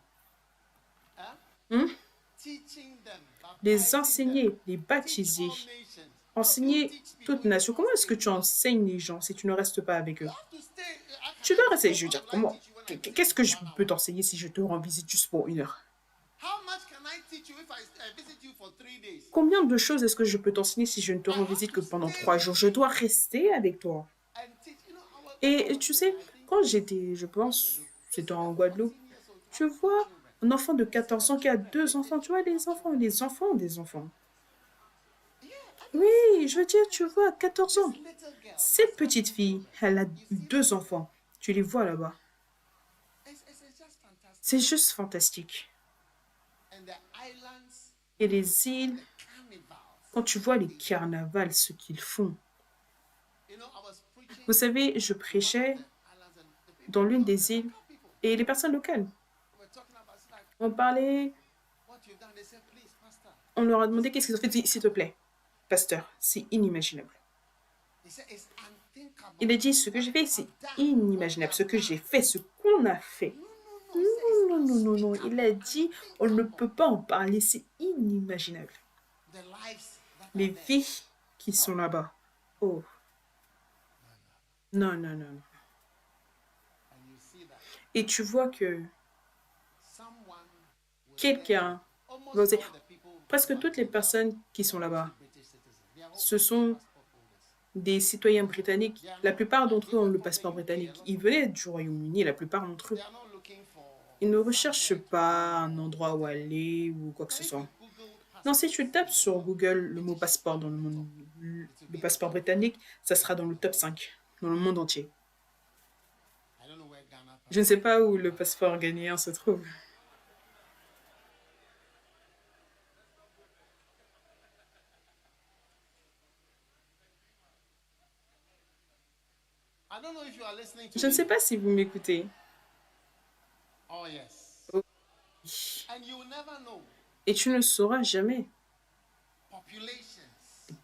Les enseigner, les baptiser, enseigner toute nation. Comment est-ce que tu enseignes les gens si tu ne restes pas avec eux? Tu dois rester. Je veux dire, comment? Qu'est-ce que je peux t'enseigner si je te rends visite juste pour 1 heure? Combien de choses est-ce que je peux t'enseigner si je ne te rends visite que pendant 3 jours? Je dois rester avec toi. Et tu sais, quand j'étais, je pense, c'était en Guadeloupe, tu vois un enfant de 14 ans qui a 2 enfants. Tu vois, les enfants des enfants. Oui, je veux dire, tu vois, 14 ans. Cette petite fille, elle a 2 enfants. Tu les vois là-bas. C'est juste fantastique. Et les îles, quand tu vois les carnavals, ce qu'ils font. Vous savez, je prêchais dans l'une des îles et les personnes locales, on parlait, on leur a demandé qu'est-ce qu'ils ont fait. S'il te plaît, pasteur, c'est inimaginable. Il a dit, ce que j'ai fait, c'est inimaginable. Ce que j'ai fait, ce qu'on a fait. Non. Il a dit, on ne peut pas en parler, c'est inimaginable. Les vies qui sont là-bas. Oh, non. Et tu vois que quelqu'un, presque toutes les personnes qui sont là-bas, ce sont des citoyens britanniques. La plupart d'entre eux ont le passeport britannique. Ils venaient du Royaume-Uni, la plupart d'entre eux. Ils ne recherchent pas un endroit où aller ou quoi que ce soit. Non, si tu tapes sur Google le mot passeport dans le passeport britannique, ça sera dans le top 5, dans le monde entier. Je ne sais pas où le passeport ghanéen se trouve. Je ne sais pas si vous m'écoutez. Oh yes. Oh. And you will never know Et tu ne sauras jamais. populations.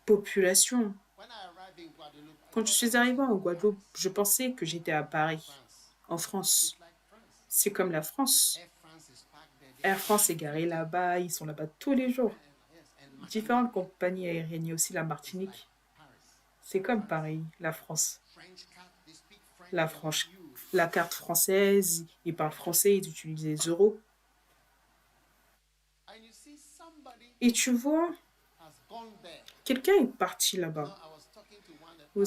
Population. When I arrived in Guadeloupe, Quand je suis arrivée en Guadeloupe, je pensais que j'étais à Paris, France, en France. like France. C'est comme la France. Air France is parked there. Air France est garée là-bas, ils sont là-bas tous les jours. Yes, and Différentes compagnies aériennes, il y a aussi la Martinique. Paris. C'est comme Paris, la France. French card, they speak French. La France, la carte française, ils parlent français, ils utilisent les euros. And you see somebody Et tu vois, has gone there. quelqu'un est parti No, là-bas. I was talking to one of the Vous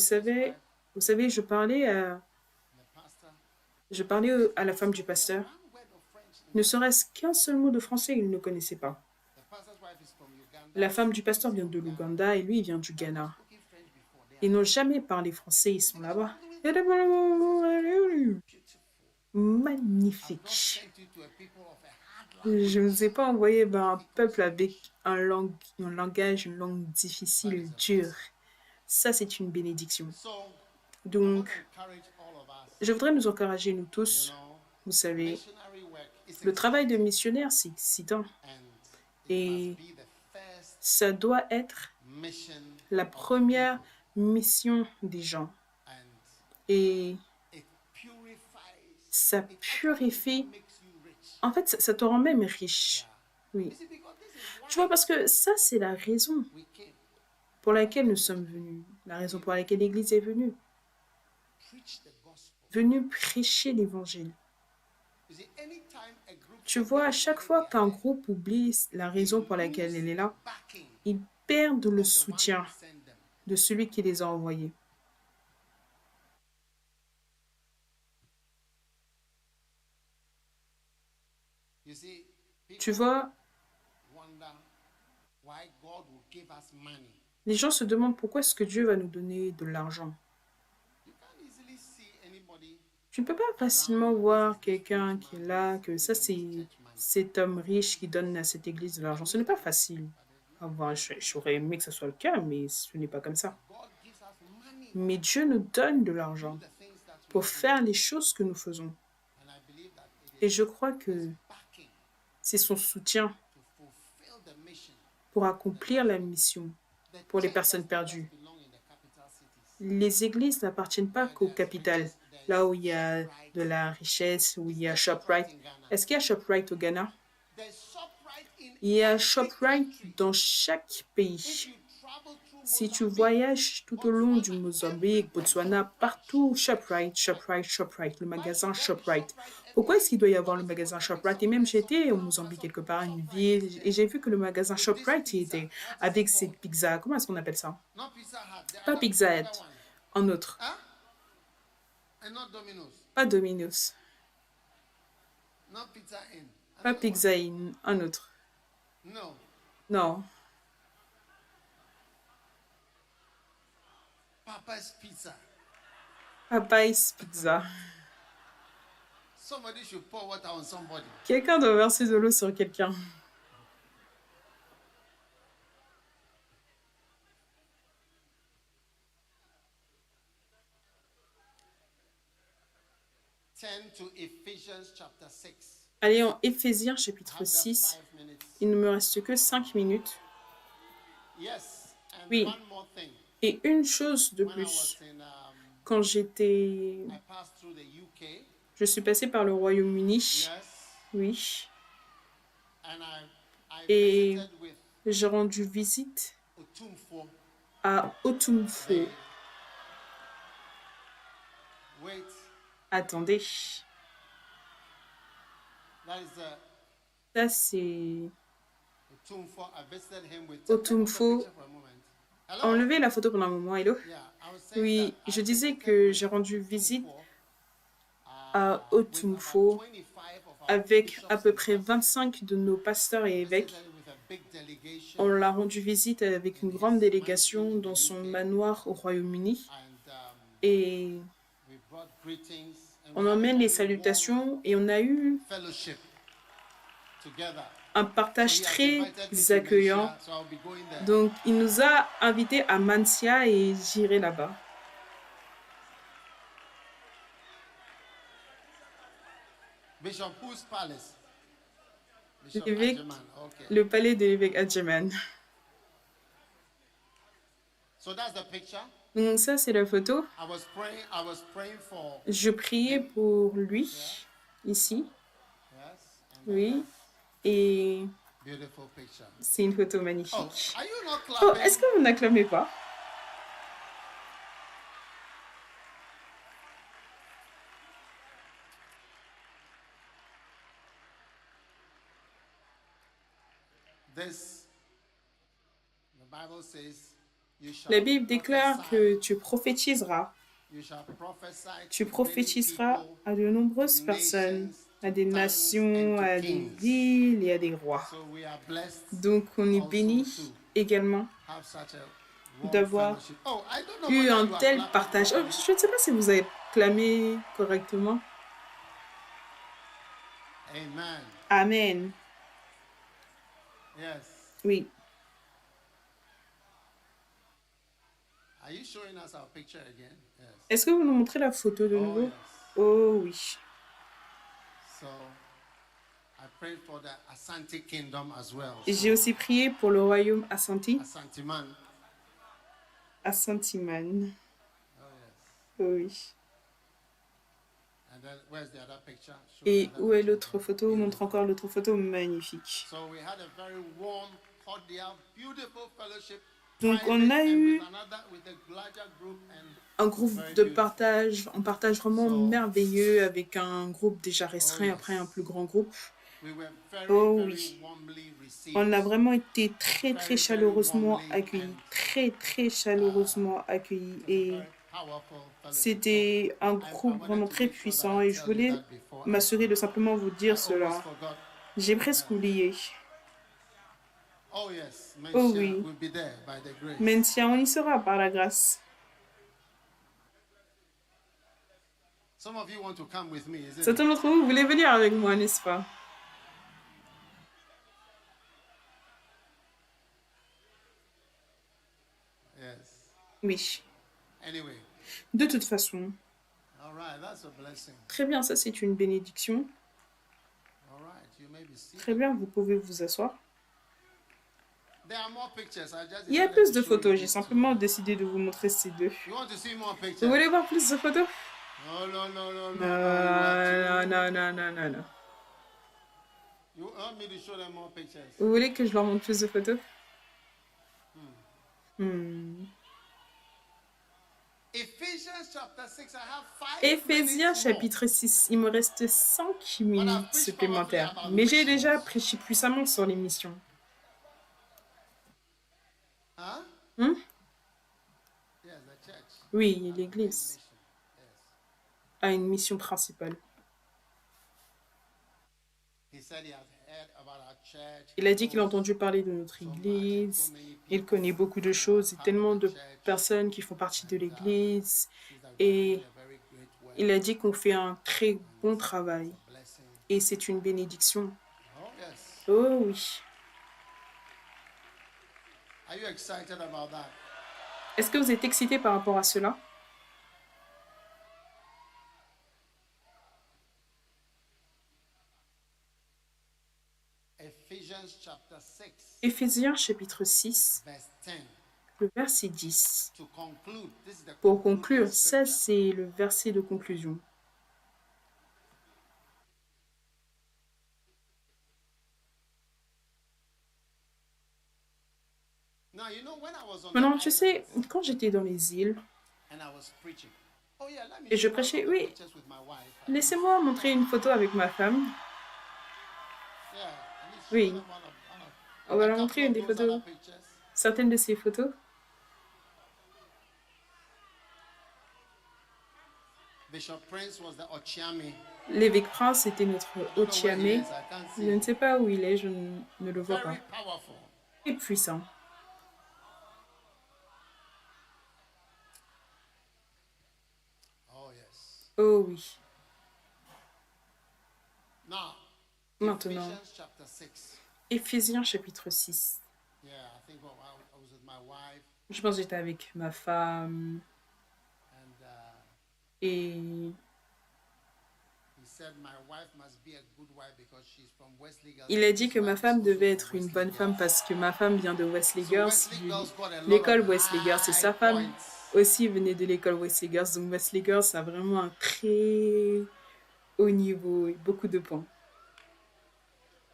savez, je parlais pastor. à la femme du pasteur. One word of French. Ne serait-ce qu'un seul mot de français, il ne connaissait pas. The pastor's wife is from Uganda. La femme du pasteur vient de l'Ouganda et lui, il vient du Ghana. Speaking French before. They Ils n'ont jamais parlé français, ils sont là-bas. Magnifique. sent you to a people of a hard life. Je ne vous ai pas envoyé un peuple avec un langage, une langue difficile, dure. Ça, c'est une bénédiction. So Donc, encourage all of us. je voudrais nous encourager, nous tous. You know, Vous savez, missionary work is le travail de missionnaire, c'est excitant. and Et it must be the first ça doit être mission la première mission des gens. and Et it purifies. ça purifie. Makes you rich. En fait, ça te rend même riche. Oui. You see, because this is Tu vois, parce que ça, c'est la raison why we came. pour laquelle nous sommes venus. La raison pour laquelle l'Église est venue. Preach the gospel. Venue prêcher l'Évangile. You see, anytime a group Tu vois, à chaque fois qu'un groupe oublie la raison pour laquelle elle est là, backing ils perdent le the one soutien who sent them. de celui qui les a envoyés. You see, people Tu vois, wonder why God will give us money. les gens se demandent pourquoi est-ce que Dieu va nous donner de l'argent. You can't easily see anybody. Tu ne peux pas facilement voir quelqu'un qui est là, que ça c'est cet homme riche qui donne à cette église de l'argent. Ce n'est pas facile. Enfin, j'aurais aimé que ce soit le cas, mais ce n'est pas comme ça. God gives us money Mais Dieu nous donne de l'argent to the things that we pour faire les choses que nous faisons. and I believe that it Et is je crois que backing c'est son soutien to fulfill the mission. pour accomplir la mission The pour les church personnes does not perdues. just belong in the capital cities. Les églises n'appartiennent pas qu'aux capitales, là où il y a de la richesse, où il y a ShopRite. Est-ce qu'il y a ShopRite au Ghana? There's ShopRite in Il y a every ShopRite country. dans chaque If pays. you travel through Si tu Mozambique, voyages tout au long du Mozambique, Botswana, partout, ShopRite, ShopRite, ShopRite, le magasin ShopRite. Pourquoi est-ce qu'il doit y avoir le magasin ShopRite? Et même j'étais au Mozambique quelque part, une ville, et j'ai vu que le magasin ShopRite y était avec ses pizzas. Comment est-ce qu'on appelle ça? not Pizza Hut, the Pas other- Pizza other Hut, one. un autre. Huh? And not Domino's, Pas Domino's, not Pizza Inn. pas Another Pizza Inn, un autre. one. No. Non, Papa's Pizza. Popeye's Pizza. Somebody should pour water on somebody. Quelqu'un doit verser de l'eau sur quelqu'un. Turn to Ephesians chapter 6. Allez, en Éphésiens I chapitre have just 6, 5 minutes. il ne me reste que 5 minutes. Yes. And Oui. one more thing. Et une chose de When I plus, was in, quand j'étais... I passed through the UK. Je suis passée par le Royaume-Uni, Yes. oui, And I Et- visited with j'ai rendu visite Otumfo. à Otumfo. Wait. Attendez, That is ça c'est... Otumfo. I visited him with Otumfo. Take a picture for a moment. Hello? Enlevez la photo pendant un moment, hello? Yeah, I was saying Oui, that I je disais visited que with j'ai rendu visite Otumfo, à with Otumfo about 25 of our avec bishops à peu and près pastors. 25 de nos pasteurs et évêques. Visited with a big delegation, On l'a rendu visite avec une grande délégation dans son manoir au Royaume-Uni. and Et we brought greetings. And on we had a emmène les very salutations et on a eu warm fellowship together. un partage So he has très invited me to accueillant. Malaysia, so I'll be going there. Donc, il nous a invités à Mansia et j'irai là-bas. Bishop, whose palace? Bishop L'évêque, Ajeman. Okay. le palais de l'évêque Adjeman. So that's the picture. Donc, ça, c'est la photo. I was praying for. Je priais pour lui, ici, Yes. And oui. Et beautiful picture. c'est une photo Oh, magnifique. are you not Oh, clapping? est-ce que vous n'acclamez pas? This, the Bible says, you shall La Bible déclare prophesy, que tu prophétiseras. you shall prophesy Tu to many prophétiseras people, à de nombreuses personnes, à des nations, à des villes et à des rois. so we are blessed Donc, on est béni également to have such a warm d'avoir fellowship. Oh, I don't know eu whether un you are tel clapping partage. Oh, properly. je ne sais pas si vous avez clamé correctement. Amen. Amen. Yes. Oui. Are you showing us our picture again? Yes. Est-ce que vous nous montrez la photo de Oh, nouveau? yes. Oh oui. So I prayed for the Asante Kingdom as well. Et j'ai aussi prié pour le royaume Ashanti, Asantiman. Ashantiman. Oh yes. Oh oui. And then where's the other picture? Show Et the other où est picture. l'autre photo? Montre encore l'autre photo magnifique. So we had a very warm, cordial, beautiful fellowship. Donc, private on a and eu with another, with a larger group and un groupe de partage, un partage vraiment merveilleux avec un groupe déjà restreint, après un plus grand groupe. we were very, Oh, very oui. warmly received. On a vraiment été très très chaleureusement accueillis, très très chaleureusement accueillis. It was a Et very powerful fellowship. c'était un I groupe wanted vraiment to très make sure that puissant I et je tell you voulais that before I m'assurer de go. simplement vous I dire almost cela. forgot. J'ai presque oublié. Oh yes, Oh, Menchia oui. will be there by the grace. Mencia, on y sera par la grâce. Some of you want to come with me, is it? Certains d'entre vous voulez venir avec moi, n'est-ce pas? Oui. Anyway, De toute façon, all right, that's a blessing. très bien, ça c'est une bénédiction. All right, you may be seated. Très bien, vous pouvez vous asseoir. There are more pictures. I just Il y a decided plus to de show you photos, j'ai these two. simplement décidé de vous montrer ces deux. You want to see more Vous pictures? voulez voir plus de photos? No, no, no, no, no. Non, non, non, non, non, non. You want me to show them more pictures? Vous voulez que je leur montre plus de photos? Ephesians chapter 6, I have 5 Éphésiens minutes more. chapitre 6, il me reste 5 minutes supplémentaires. Mais j'ai déjà prêché puissamment sur les missions. Huh? Hmm? Yes, the church. Oui, l'Église Mission. Yes. a une mission principale. He said he has heard about our church. Il a dit qu'il a entendu parler de notre Église. Il connaît beaucoup de choses et tellement de personnes qui font partie de l'Église. Et il a dit qu'on fait un très bon travail. Blessing. Et c'est une bénédiction. Oh, yes. Oh oui. Are you excited about that? Est-ce que vous êtes excité par rapport à cela? Ephesians chapter 6, Éphésiens chapitre 6, verse 10. le verset 10. To conclude, this is the Pour concluding conclure, ça scripture. c'est le verset de conclusion. Now, you know, when I was on the Maintenant, tu sais, islands quand j'étais dans les îles and I was preaching. Oh yeah, let me et je show prêchais, one of the oui, pictures with my wife. laissez-moi montrer une photo avec ma femme. Yeah, let me show Oui. them one of- On va a leur couple montrer of une des those photos, other pictures. certaines de ces photos. Bishop Prince was the Ochiami. L'évêque Prince était notre I don't know where he Ochiame. is, I can't Je see. ne sais pas où il est, je ne le vois Very pas. powerful. Et puissant. Oh yes. Oh oui. Now, Maintenant, Ephesians chapter 6. Éphésiens chapitre 6. Yeah, I think I was with my wife Je pense que j'étais avec ma femme and et he said my wife must be a good wife because she's from Wesley Girls. il a dit que ma femme devait être une Wesley bonne Girls. femme parce que ma femme vient de Wesley So Girls, Wesley Girls got a lot l'école of Wesley Girls. Et sa high femme points. aussi venait de l'école Wesley Girls. Donc Wesley Girls a vraiment un très haut niveau et beaucoup de points.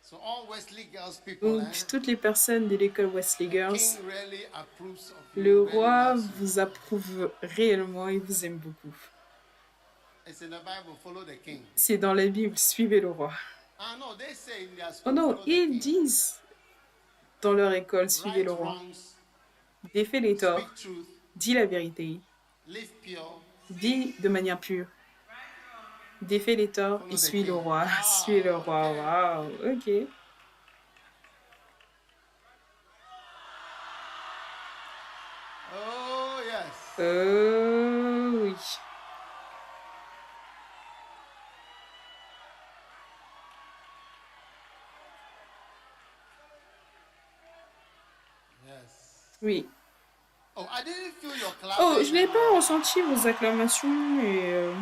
So all Wesley Girls people, Donc toutes les personnes de l'école Wesley Girls, King really approves of you, le really roi loves you. vous approuve réellement et vous aime beaucoup. It's in the Bible, follow the king. C'est dans la Bible, suivez le roi. Ah no, they say in their Oh school, non, follow the ils king. disent dans leur école, suivez Right le roi. wrongs, Défais les torts, speak truth, dis la vérité, live pure. dis de manière pure. Défais les torts et suis le roi. Suis le roi, waouh, ok. Oh yes. Oui. Yes. Oui. Oh, I didn't feel your clapping. Oh, je n'ai pas ressenti vos acclamations et...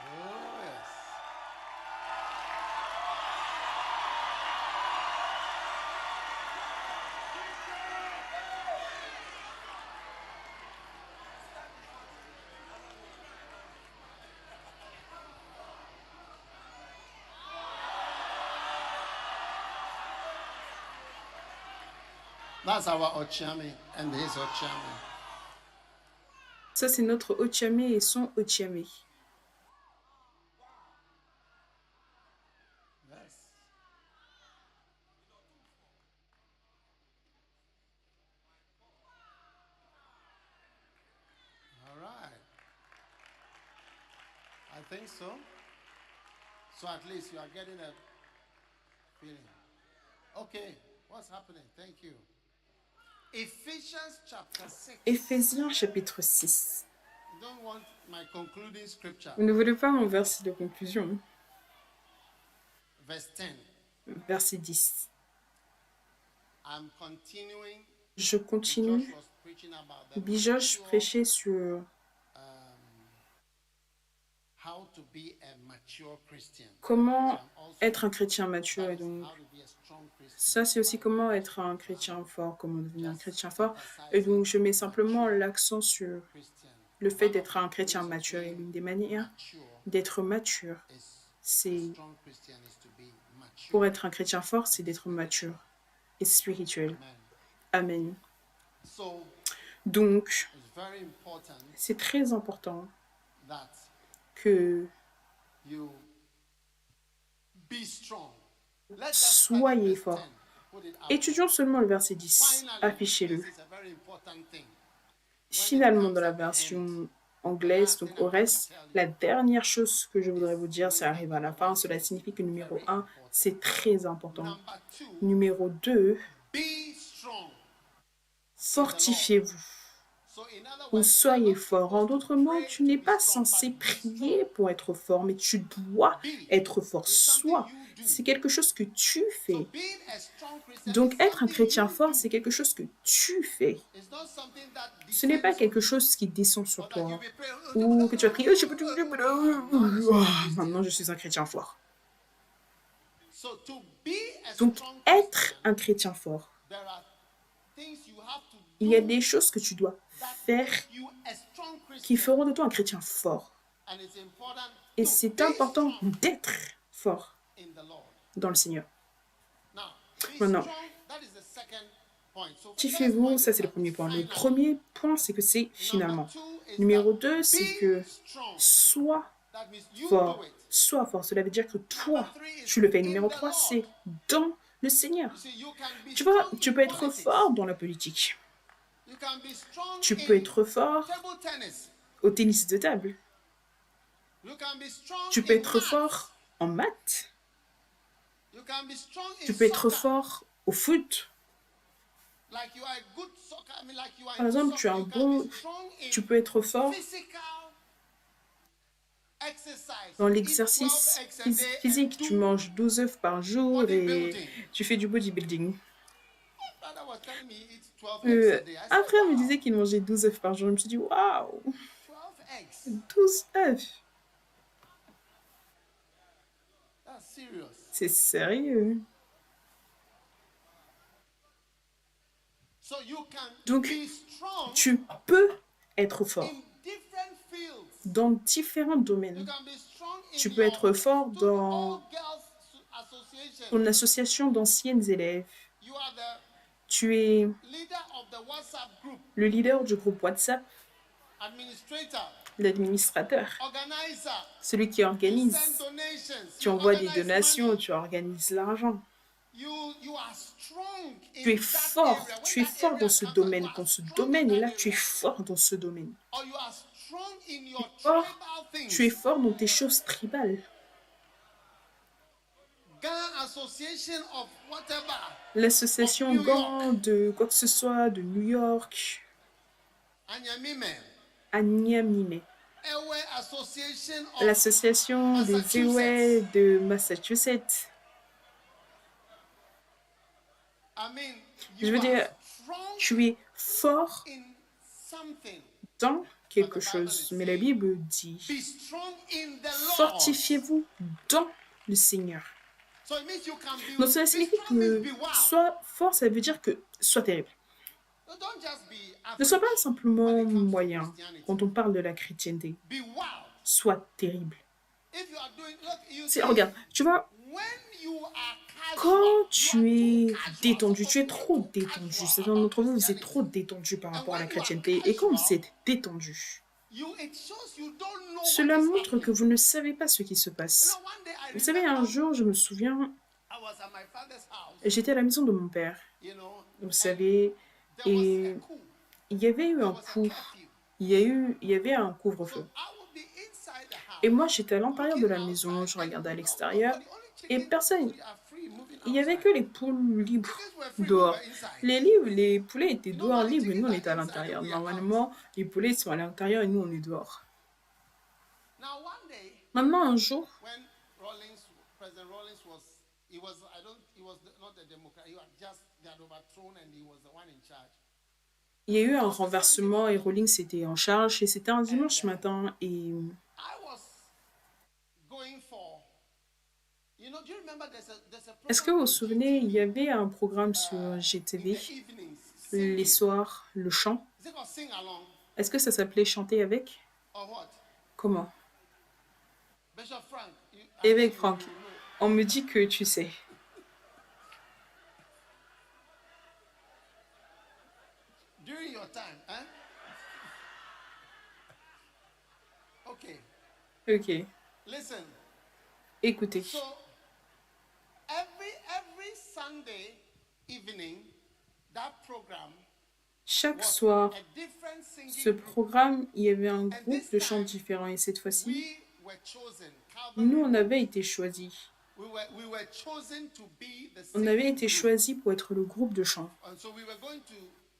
Oh yes. That's our Ochiami and his Ochiami. Ça, c'est notre Ochiame et son Ochiame. Yes. All right. think so. So at least you are getting a feeling. Okay, what's happening? Thank you. Ephesians chapter 6. Éphésiens chapitre 6. You don't want my concluding scripture. Vous ne voulez pas mon verset de conclusion, Verse 10. verset 10. I'm continuing. Je continue. Josh was preaching about the Bijosh mature, prêchait sur how to be a mature Christian. comment I'm also être un chrétien mature. Et donc, how to be a strong Christian. ça, c'est aussi comment être un chrétien fort, comment devenir un chrétien fort. Et donc, je mets simplement l'accent sur Christian. le fait d'être un chrétien mature. Et l'une des manières Mature d'être mature, is c'est strong Christian is to be mature. pour être un chrétien fort, c'est d'être mature et spirituel. Amen. Amen. So Donc, it's very important c'est très important that que you be strong. Let's just study soyez verse forts. 10. Put it out. Étudions seulement le verset 10. Finally, Affichez-le. this is a very important thing. Finalement, dans la version anglaise, donc au reste, la dernière chose que je voudrais vous dire, ça arrive à la fin. Cela signifie que numéro 1, c'est très important. Number 2, Numéro 2, be strong. fortifiez-vous So in other ou words, soyez fort. En d'autres mots, tu n'es pas censé prier pour être fort, mais tu dois être fort. Sois. C'est quelque chose que tu fais. being a strong Christian Donc, is être un something chrétien you fort, do. c'est quelque chose que tu fais. It's not something that Ce n'est pas descends quelque chose qui descend sur or that you toi. be praying, Ou que tu vas prier, maintenant je suis un chrétien fort. So to be a Donc, strong être Christian, un chrétien fort, there are things you have to il y a do des choses que tu dois that faire make you a strong qui Christian. feront de toi un chrétien fort. And it's important Et to c'est be important strong d'être fort in the Lord. dans le Seigneur. Now, be Maintenant, strong, that is the second point. So fortifiez-vous, first ça point c'est le is premier point. Le finally. premier point, c'est que c'est finalement. Number 2 is Numéro that 2, c'est be que strong. sois That means you fort. do it. Sois fort. Cela veut dire que toi, Number 3 is tu le fais. in Numéro the 3, Lord. c'est dans le Seigneur. You see, you can be Tu vois, strong tu in peux être politics. fort dans la politique. You can be strong Tu peux in être fort table tennis. au tennis de table. You can be strong Tu peux in être maths. fort en maths. You can be strong in Tu peux être soccer. fort au foot. Like you are a good soccer. I mean, like you are Par in exemple, tu es soccer. un You can bon... be strong in Tu peux être fort physical exercise. dans Eat l'exercice 12 eggs a day and physique. Tu do manges 12 œufs par jour et bodybuilding. tu fais du bodybuilding. Brother was telling me he eats 12 eggs a day. I Un said, frère me wow, disait qu'il mangeait 12 œufs par jour. Je me suis dit, waouh, 12 eggs. 12 œufs. That's serious. C'est sérieux. So you can Donc, be strong tu peux être fort in different fields. dans différents You domaines. can be strong in Tu peux your être fort student dans all-girls association. ton association d'anciennes élèves. You are the Tu es leader of the WhatsApp group, le leader du groupe WhatsApp, administrator, l'administrateur, organizer. celui qui You organise. send donations. Tu You envoies des organize donations, money. tu organises l'argent. You are strong in Tu es that fort, area. When tu es that fort area dans ce comes, domaine. you are Quand ce strong domaine in est that là, tu es area. fort dans ce domaine. Or you are strong in your Fort, tribal things. tu es fort dans tes choses tribales. Ghana Association of whatever. L'association Of New GAN de quoi que ce soit, de New York, Anyamime. à Niamey. Ewe Association of L'association des Massachusetts. Eway de Massachusetts. I mean, Je you veux are dire, strong tu es fort in something. dans quelque chose. Mais la Bible dit, Be strong in the Lord. fortifiez-vous dans le Seigneur. So it means you can be, Donc cela be signifie strong means que be wild. sois fort, ça veut dire que sois terrible. So don't just be Ne average. sois pas simplement When it comes to moyen Christianity. quand on parle de la chrétienté. Be wild. Sois terrible. If you are doing, look, you C'est- see, regarde, tu vois, when you are casual, quand you tu are es too casual. détendu, tu es Some trop people are too détendu. casual Certains about d'entre vous, vous êtes Christianity. trop détendu par rapport à la when you are chrétienté. Et quand vous casual, êtes détendu, it shows you don't know cela what is montre que happening. vous ne savez pas ce qui se You passe. know, one day I Vous savez, un remember jour, je me souviens, I was at my father's house, j'étais à la maison de mon père. you know, Vous and savez, there was et a coup. il y avait eu There un was a coup. curfew. Il y avait un So couvre-feu. I would be inside the house. Et moi, j'étais à l'intérieur de la maison, je regardais à l'extérieur, et personne, il n'y avait que les poules libres dehors. Les poulets étaient dehors libres et nous, on était à l'intérieur. Normalement, les poulets sont à l'intérieur et nous, on est dehors. Maintenant, un jour, when President Rawlings he was not a Democrat. They had overthrown and he was the one in charge. il y a eu un renversement et Rawlings était en charge et c'était un dimanche matin et I was going for, do you remember there's a est-ce que vous vous souvenez, il y avait un programme sur in GTV, the evenings, les singing. soirs, le chant. Is it called Sing Along Est-ce que ça s'appelait chanter avec? or what? Comment? Bishop Frank. Avec Franck. On me dit que tu sais. During your time, huh? Okay, Ok, listen. écoutez. So every Sunday evening, that program Chaque was soir, a different ce singing group. programme, il y avait un groupe de chants différents et cette fois-ci, We were chosen. Calvary, nous, on avait été choisis. we were chosen to be the On avait singing été group. choisis pour être le groupe de chant. And so we were going to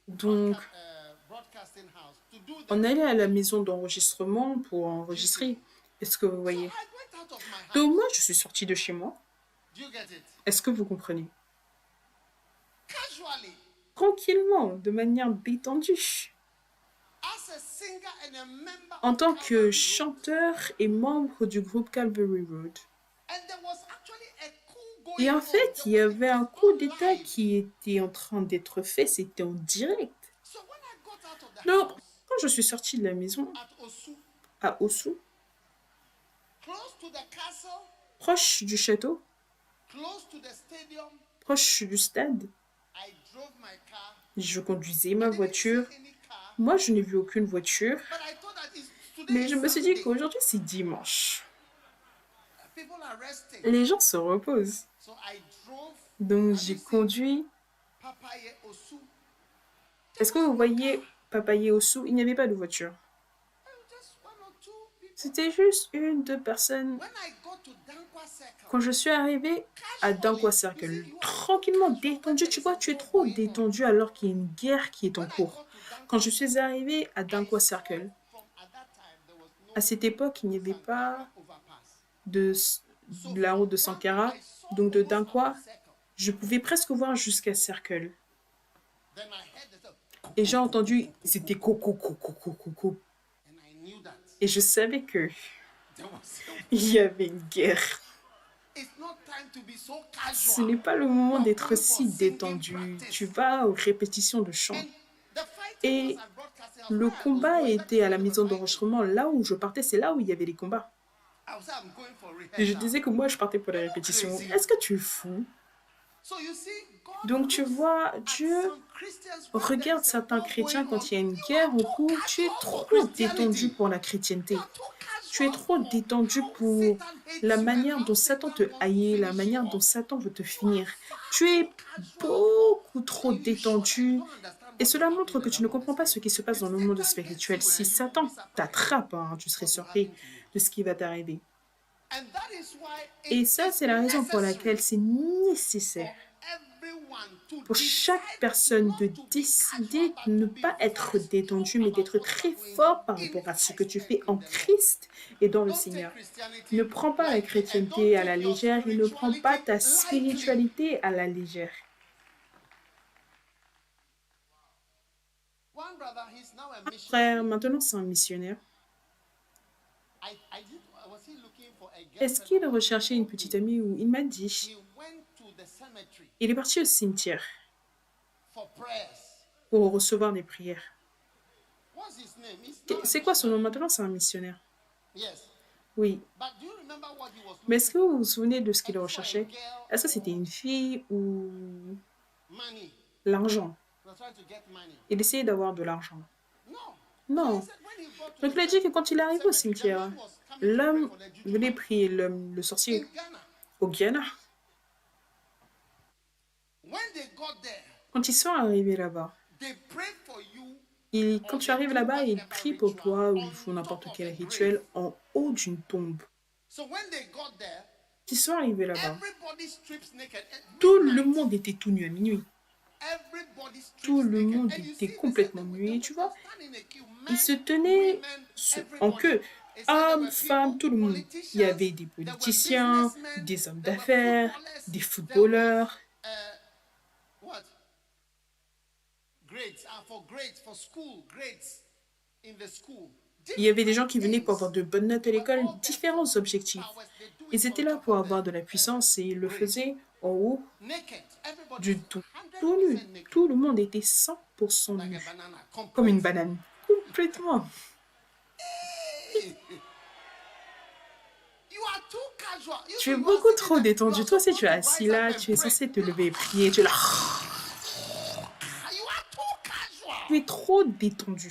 Donc, broadcasting house to do that. on allait à la maison d'enregistrement pour enregistrer. Est-ce que vous So voyez? I went out of my house. Donc moi, je suis sortie de chez moi. Do you get it? Est-ce que vous comprenez? Casually, Tranquillement, de manière détendue. as a singer and a member En of tant Calvary que Road, chanteur et membre du groupe Calvary Road. and there was actually a coup Et going en on. fait, il y There was avait a un coup coup d'État live. qui était en train d'être fait. C'était en direct. So when I got out of the Donc, house quand je suis sortie de la maison at Osu, à Osu, close to the castle, proche du château, close to the stadium, proche du stade, I drove my car. je conduisais ma I didn't voiture. see any car, Moi, je n'ai vu aucune voiture. but I thought that today Mais is je me suis dit Sunday. qu'aujourd'hui, c'est dimanche. People are resting. Les gens se reposent. So I drove Donc, j'ai conduit. Papaye Osu. Est-ce que vous voyez Papaye Osu? Il n'y avait pas de voiture. Just one or two people. C'était juste une, deux personnes. When I got to Dankwa Circle, Quand je suis arrivée à Dankwa Circle, tranquillement détendu, tu vois, tu es trop détendu alors qu'il y a une guerre qui est en when I cours. got to Dankwa, Quand je suis arrivée à Dankwa Circle, from at that time there was no à cette époque, il n'y avait pas overpass. de la route de Sankara, donc de Dankwa, je pouvais presque voir jusqu'à Circle. Then I heard the Et j'ai entendu, c'était coco, coco, coco, coco. and I knew that Et je savais que there was il y avait une guerre. it's not time to be so Ce casual. n'est pas le moment d'être si détendu. Tu vas aux répétitions de chant. And the fighting Et was at broadcasting house. le Where I was combat going, était à la that maison was the d'enregistrement. Là où je partais, c'est là où il y avait les combats. I was I'm going for Et je rehearsal. disais que moi, je partais pour les répétitions. Est-ce que tu es fou? So you see, God Donc tu looks vois, at Dieu some Christians when regarde there is a certains war chrétiens going quand il y a on. une You guerre are en too cours. Tu es casual for trop Christianity. détendu pour la chrétienté. You are too Tu es casual trop for détendu how pour Satan hates la you and manière how dont Satan Satan te wants to haït, la finish manière you dont off. Satan veut te finir. Tu es beaucoup trop détendu. Et cela montre que tu ne comprends pas ce qui se passe dans le monde spirituel. Si Satan t'attrape, hein, tu serais surpris de ce qui va t'arriver. And that is why Et it ça, is c'est la raison pour laquelle necessary c'est nécessaire for everyone to pour chaque decide personne not de to be décider casual, de ne but to pas be être very détendu, strong mais d'être about what très you are doing fort par in rapport à ce que tu Christ fais and en in the Lord. Christ et dans le Don't take Seigneur. Christianity Ne prends pas la lightly and don't chrétienté à la take your légère et ne prends pas ta spirituality lightly. spiritualité à la légère. One brother, he's now a Frère, missionary. maintenant c'est un missionnaire. Was he looking for a Est-ce girlfriend? qu'il recherchait une petite amie ou il m'a dit, He went to the cemetery il est parti au cimetière for prayers. pour recevoir des prières. What's his name? He's now a C'est quoi son nom missionary. maintenant? C'est un missionnaire. Yes. Oui. But do you remember what he was Mais looking est-ce que vous vous souvenez de ce qu'il for? recherchait? A girl Est-ce que c'était une fille ou money. l'argent? He was trying to get money. Il essayait d'avoir de l'argent. No. Non. He said when he got to Donc il a dit que quand il est arrivé au cimetière, l'homme venait prier l'homme, le sorcier, in Ghana, au Ghana. when they got there, Quand ils sont arrivés là-bas, they prayed for you quand tu arrives là-bas, ils prient pour toi ou ils font n'importe quel rituel en haut d'une tombe. So when they got there, Ils sont arrivés là-bas. everybody strips naked. At Tout le midnight, monde était tout nu à minuit. everybody strips Tout le naked. monde And you était see, complètement they nu. were Et tu vois, standing in a queue. ils se Men, tenaient women, en everybody. queue. It said there Hommes, were femmes, people, tout le monde. Il y avait des politicians, there were politiciens, businessmen, des hommes there were d'affaires, footballers, des there footballeurs, were, what? Grades, for school, grades in the school. il y avait des gens qui venaient pour avoir de bonnes notes à l'école, différents objectifs. Ils étaient là pour avoir de la puissance et ils le faisaient en haut Naked. Everybody du was tout. 100% Tout nu. naked. Tout le monde était 100% Like nu. a banana. Comme une complete. banane. Complètement. You are too casual. You Tu es are beaucoup sitting trop there, détendu. you are Toi aussi, tu es supposed to assis rise là, up and tu es pray. censé te lever et prier. Tu es là. You are too casual. Tu es trop détendu.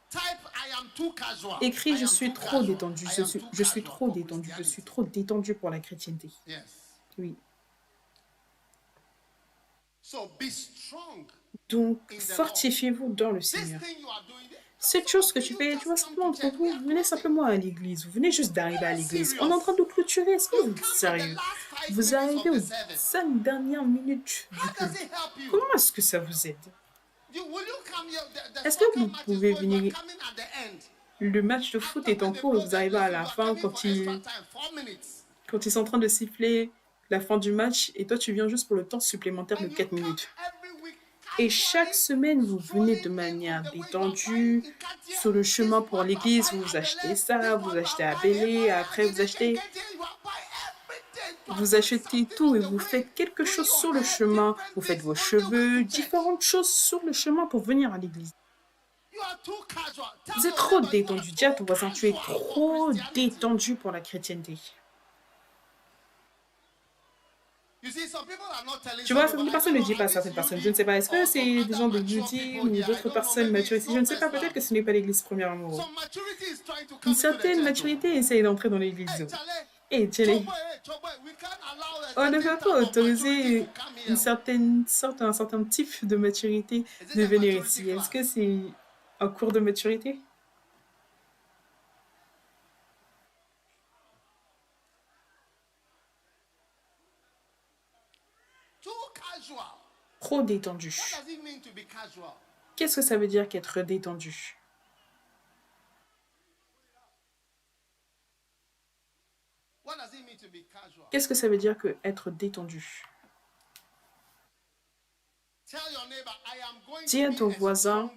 Type I am too casual. Écris, I je am suis too trop casual. détendu. I Je am suis, too je suis casual trop for détendu. Je Christianity. suis trop détendu pour la chrétienté. Yes. Oui. So be strong. Donc, fortifiez-vous dans le This Seigneur. thing you are doing. Cette chose que tu fais, tu vois, simplement pour vous, venez simplement à l'église. Vous venez juste d'arriver à l'église. On est en train de clôturer. Est-ce que vous êtes sérieux? Vous arrivez aux 5 dernières minutes du How does culte. it help you? Comment est-ce que ça vous aide? Will you come here? The Est-ce que soccer vous match is pouvez going, you are venir- coming at the end. Le match de foot est en cours et vous arrivez à la fin quand ils sont en train de siffler la fin du match et toi tu viens juste pour le temps supplémentaire de 4 minutes. Et chaque semaine, vous venez de manière détendue sur le chemin pour l'église, vous achetez ça, vous achetez à Bélé, après vous achetez tout et vous faites quelque chose sur le chemin, vous faites vos cheveux, différentes choses sur le chemin pour venir à l'église. Vous êtes trop détendu. Dis à ton voisin, tu es trop détendu pour la chrétienté. Tu vois, certaines personnes ne disent pas à certaines personnes. Je ne sais pas, est-ce que c'est des gens de beauty ou d'autres personnes matures ici? Je ne sais pas, peut-être que ce n'est pas l'église première amour. Une certaine maturité essaye d'entrer dans l'église. Et Tchelé, on ne peut pas autoriser une certaine sorte, un certain type de maturité de venir ici. Est-ce que c'est un cours de maturité? Trop détendu. Qu'est-ce que ça veut dire qu'être détendu? Qu'est-ce que ça veut dire que être détendu? Dis à ton voisin,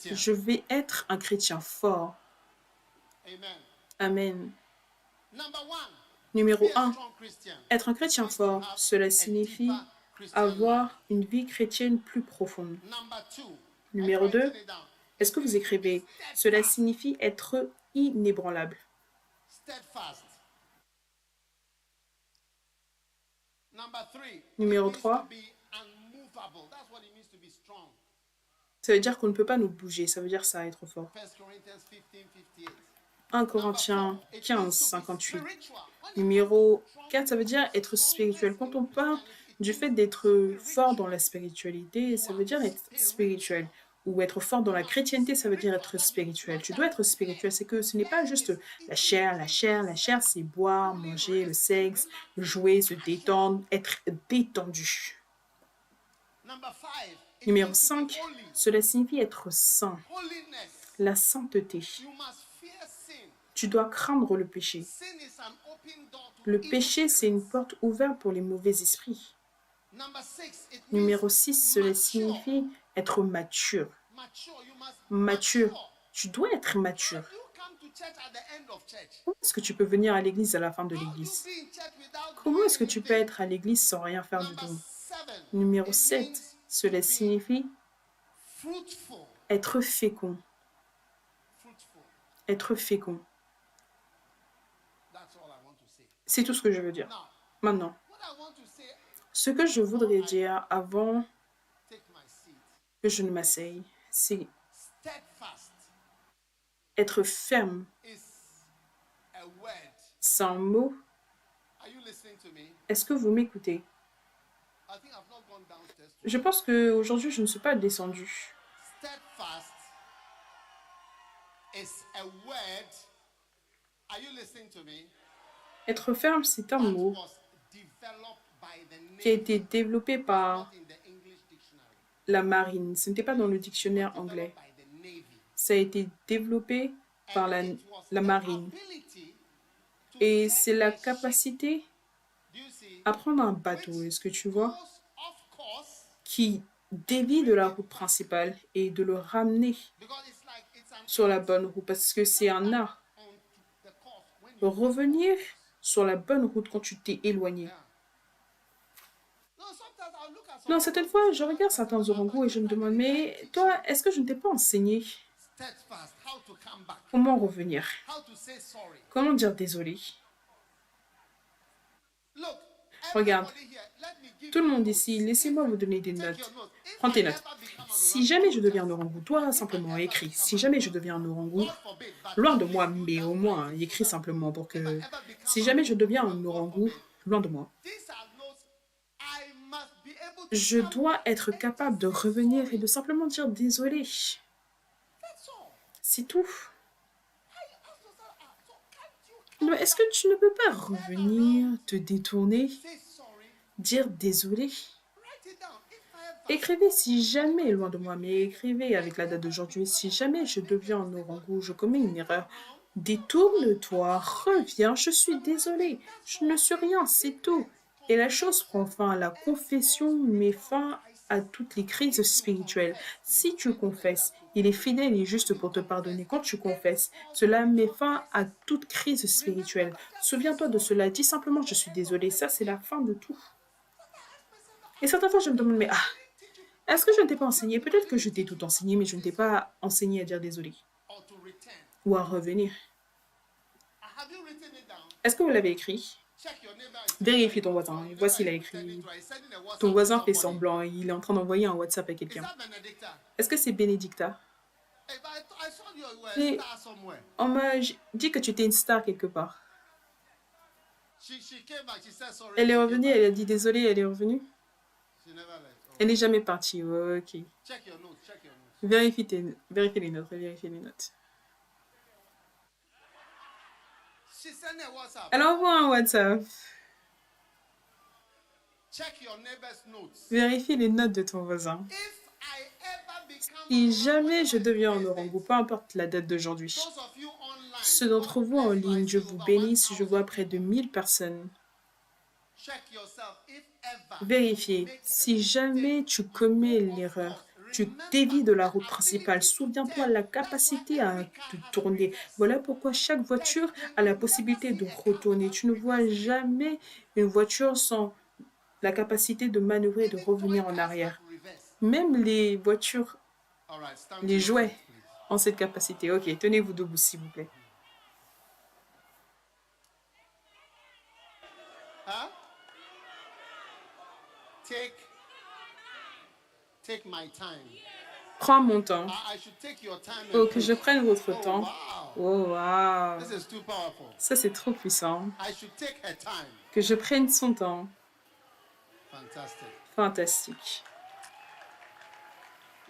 je vais être un chrétien fort. Amen. Numéro 1, être un chrétien fort, cela signifie avoir une vie chrétienne plus profonde. Numéro 2, est-ce que vous écrivez? Cela signifie être inébranlable. Numéro 3, ça veut dire qu'on ne peut pas nous bouger, ça veut dire ça, être fort. 1 Corinthiens 15, 58. Numéro 4, ça veut dire être spirituel. Quand on parle du fait d'être fort dans la spiritualité, ça veut dire être spirituel. Ou être fort dans la chrétienté, ça veut dire être spirituel. Tu dois être spirituel, c'est que ce n'est pas juste la chair. La chair, c'est boire, manger, le sexe, jouer, se détendre, être détendu. Numéro 5, cela signifie être saint. La sainteté. Tu dois craindre le péché. Le péché, c'est une porte ouverte pour les mauvais esprits. Numéro 6, cela signifie être mature. Mature. Tu dois être mature. Comment est-ce que tu peux venir à l'église à la fin de l'église? Comment est-ce que tu peux être à l'église sans rien faire du tout? Numéro 7, cela signifie être fécond. Être fécond. C'est tout ce que je veux dire. Maintenant, ce que je voudrais dire avant que je ne m'asseye, c'est être ferme. C'est un mot. Est-ce que vous m'écoutez? Je pense qu'aujourd'hui, je ne suis pas descendue. is a word. Are you listening to me? Être ferme, c'est un That mot was developed by the qui a Navy, été développé par not in the English dictionary. la marine. Ce n'était pas dans le dictionnaire anglais. Developed by the Navy. Ça a été développé par And it was la the marine. ability to Et take c'est la a ship, capacité do you see, à prendre un bateau, est-ce que tu vois, goes off course, qui dévie de la route principale et de le ramener because it's like it's an sur la bonne route, parce que c'est un art. on the course when you Revenir sur la bonne route quand tu t'es éloigné. No, sometimes I'll look at Non, some certaines fois, je regarde certains orangos et je me demande, mais toi, est-ce que je ne t'ai pas enseigné steadfast, how to come back, comment revenir, how to say sorry. comment dire désolé? Look, Regarde, everybody here, let me give tout le you monde notes. ici, laissez-moi vous donner des Take notes. your notes. If Prends tes I notes. ever become an Si jamais je orangutan, deviens un orango, toi, simplement écris. Si jamais je deviens un orango, God forbid, but loin de please moi, do mais that au right moins, so écris that simplement pour if I que... ever become Si an jamais je deviens un orangutan, God orango, forbid, loin de moi, these are notes. I must be able to je come dois back être and capable de just say revenir sorry. et de simplement dire désolé. That's all. C'est tout. I ask yourself, so can't you Mais est-ce que tu ne peux pas revenir, te détourner, say sorry? dire désolé? Write it down. If I ever Écrivez si jamais, loin de moi, mais écrivez avec la date d'aujourd'hui, si jamais je deviens un orango, je commets une erreur, détourne-toi, reviens, je suis désolé, je ne suis rien, c'est tout. Et la chose prend fin, la confession met fin à toutes les crises spirituelles. Si tu confesses, il est fidèle et juste pour te pardonner. Quand tu confesses, cela met fin à toute crise spirituelle. Souviens-toi de cela, dis simplement je suis désolé, ça c'est la fin de tout. Et certaines fois je me demande, mais est-ce que je ne t'ai pas enseigné? Peut-être que je t'ai tout enseigné, mais je ne t'ai pas enseigné à dire désolé or to return. ou à revenir. Have you written it down? Est-ce que vous l'avez écrit? Check your neighbor. Vérifie ton voisin. Voici, il a écrit. Ton voisin fait semblant. Il est en train d'envoyer un WhatsApp à Is quelqu'un. that Benedicta? Est-ce que c'est Benedicta? Hey, but I saw you were a Mais- star somewhere. On m'a dit que tu étais une star quelque part. She came back. She said sorry. Elle est she came revenue, back. elle a dit désolé, elle est revenue. She never left. Oh. Elle n'est jamais partie. Ouais, ok. Check your notes. Check your notes. Vérifie les notes. Vérifie les notes. She sent a WhatsApp. Elle envoie un WhatsApp. Check your neighbor's notes. Vérifie les notes de ton voisin. If I ever become Si an jamais je orangutan, deviens un orango, peu importe la date d'aujourd'hui. those of you online, Ceux d'entre vous en God bless you. I ligne, je see vous over bénisse, 1,000 je vois près de 1000 personnes. Check yourself. If ever Vérifiez, si jamais tu commets l'erreur, tu dévies de la route principale, souviens-toi la capacité à te tourner. Voilà pourquoi chaque voiture a la possibilité de retourner. Tu ne vois jamais une voiture sans la capacité de manœuvrer et de revenir en arrière. Même les voitures, All right, stand les to your jouets feet, please. ont cette capacité. Ok, tenez-vous debout s'il vous plaît. Huh? Take my time. Prends mon temps. I should take your time. Oh, and que je preach. prenne votre Oh, temps. wow. Oh, waouh. This is too powerful. Ça, c'est trop puissant. I should take her time. Que je prenne son temps. Fantastic. Fantastique.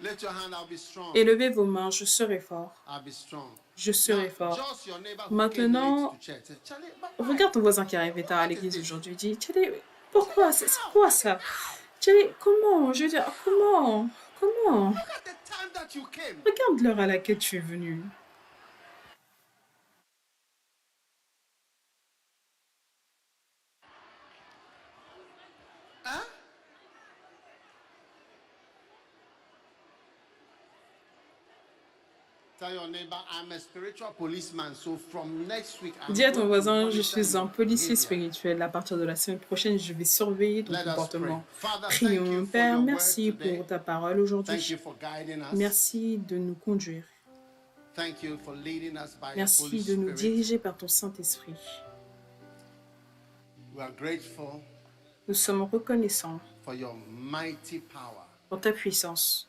Lift your hand, I'll be strong. Élevez vos mains, je serai fort. I'll be strong. Je serai Now, fort. just your neighbor who Maintenant, came late to church. Say, Charlie, but why? regarde ton voisin qui est arrivé tard à l'église aujourd'hui. Dis, Tchalé, pourquoi? C'est quoi ça? Tchalé, comment? Je veux dire, comment? Comment? Look at the time that you came. Regarde l'heure à laquelle tu es venu. Huh? Tell your neighbor, I'm a spiritual policeman, so from next week, I'm Dis à ton going to voisin, je monitor suis un your policier behavior. spirituel. À partir de la semaine prochaine, je vais surveiller ton Let us pray. comportement. Father, thank Prions. you for Père, your merci word today. pour ta parole Thank aujourd'hui. you for guiding us. Merci de nous conduire. Thank you for leading us by your Holy Merci de nous Spirit. diriger par ton Saint-Esprit. We are grateful Nous sommes reconnaissants for your mighty power. pour ta puissance.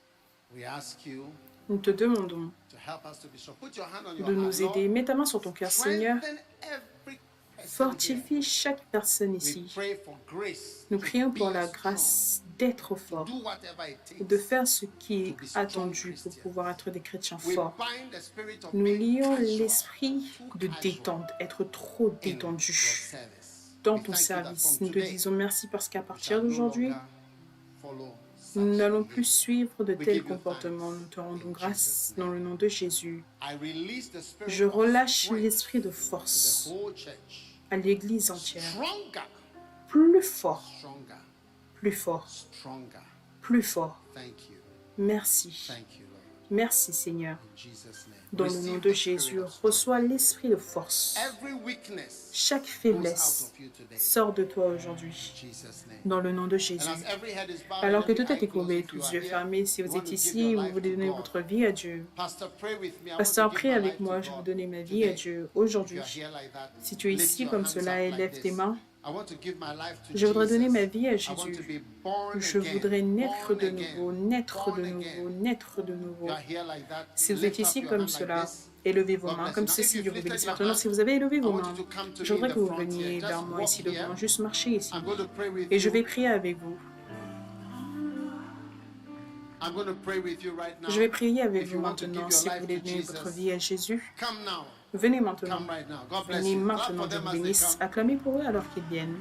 We ask you Nous te demandons to help us to be strong. Put your hand on your de heart, nous Lord. aider. Mets ta main sur ton cœur, Seigneur. Strengthen every Fortifie chaque personne We ici. pray for grace Nous to prions be pour la strong, grâce d'être fort, do whatever it takes. de faire ce qui est attendu pour pouvoir être des chrétiens We forts. bind the spirit of Nous being lions casual l'esprit de détente, être trop in your détendu service. dans We ton thank you that service. from Nous te today, disons merci parce qu'à we partir shall no d'aujourd'hui, longer follow such nous n'allons plus behavior. suivre de We tels give you comportements. thanks Nous te rendons in grâce Jesus' dans name. le nom de Jésus. I release the spirit Je of relâche strength l'esprit de to the force whole church. à l'Église entière. Stronger, Plus fort, stronger, plus fort, stronger. plus fort. Thank you. Merci. Thank you, Lord. Merci Seigneur. In Jesus' name. Dans le Receive nom the de spirit Jésus, of strength. reçois l'esprit de force. Every weakness Chaque goes out faiblesse of you today. sort de toi aujourd'hui. In Jesus' name. Dans le nom de And Jésus. as every head is bowed Alors and que every tout est eye closed, courbé, if you tous are yeux here, fermés, si you vous want êtes to give ici, your vous life voulez to donner God. votre vie à Dieu. Pastor, pray with me. I want to Pasteur, give prie my avec life moi, to je veux God donner ma vie à today. Dieu If you aujourd'hui. are here like that, Si tu es lift ici your comme hands cela up et like lève tes this. mains, I want to give my life to je voudrais donner ma Jesus. vie à I want to Jésus. be born Je again, voudrais naître born de again, nouveau, naître born de again. nouveau, naître de If nouveau. you are here like that, Si vous lift êtes up ici your comme hand like cela, this. élevez vos God mains bless comme you. Now, ceci, if Dieu you've vous bénisse. lifted your Maintenant, hand, si vous avez élevé I vos want mains, you to come to je me in voudrais the que vous front veniez here. vers Just moi walk ici here. devant, juste marcher ici. I'm going to pray with Et je vais you. prier avec vous. I'm going to pray with you right now. Je vais prier avec If vous you want to give maintenant your si vous life voulez to donner votre Jesus, vie à Jésus. come now. Venez maintenant. Come right now. God bless Venez you. Clap maintenant, for Dieu them vous as they bénisse. come. Acclamez pour eux alors qu'ils viennent.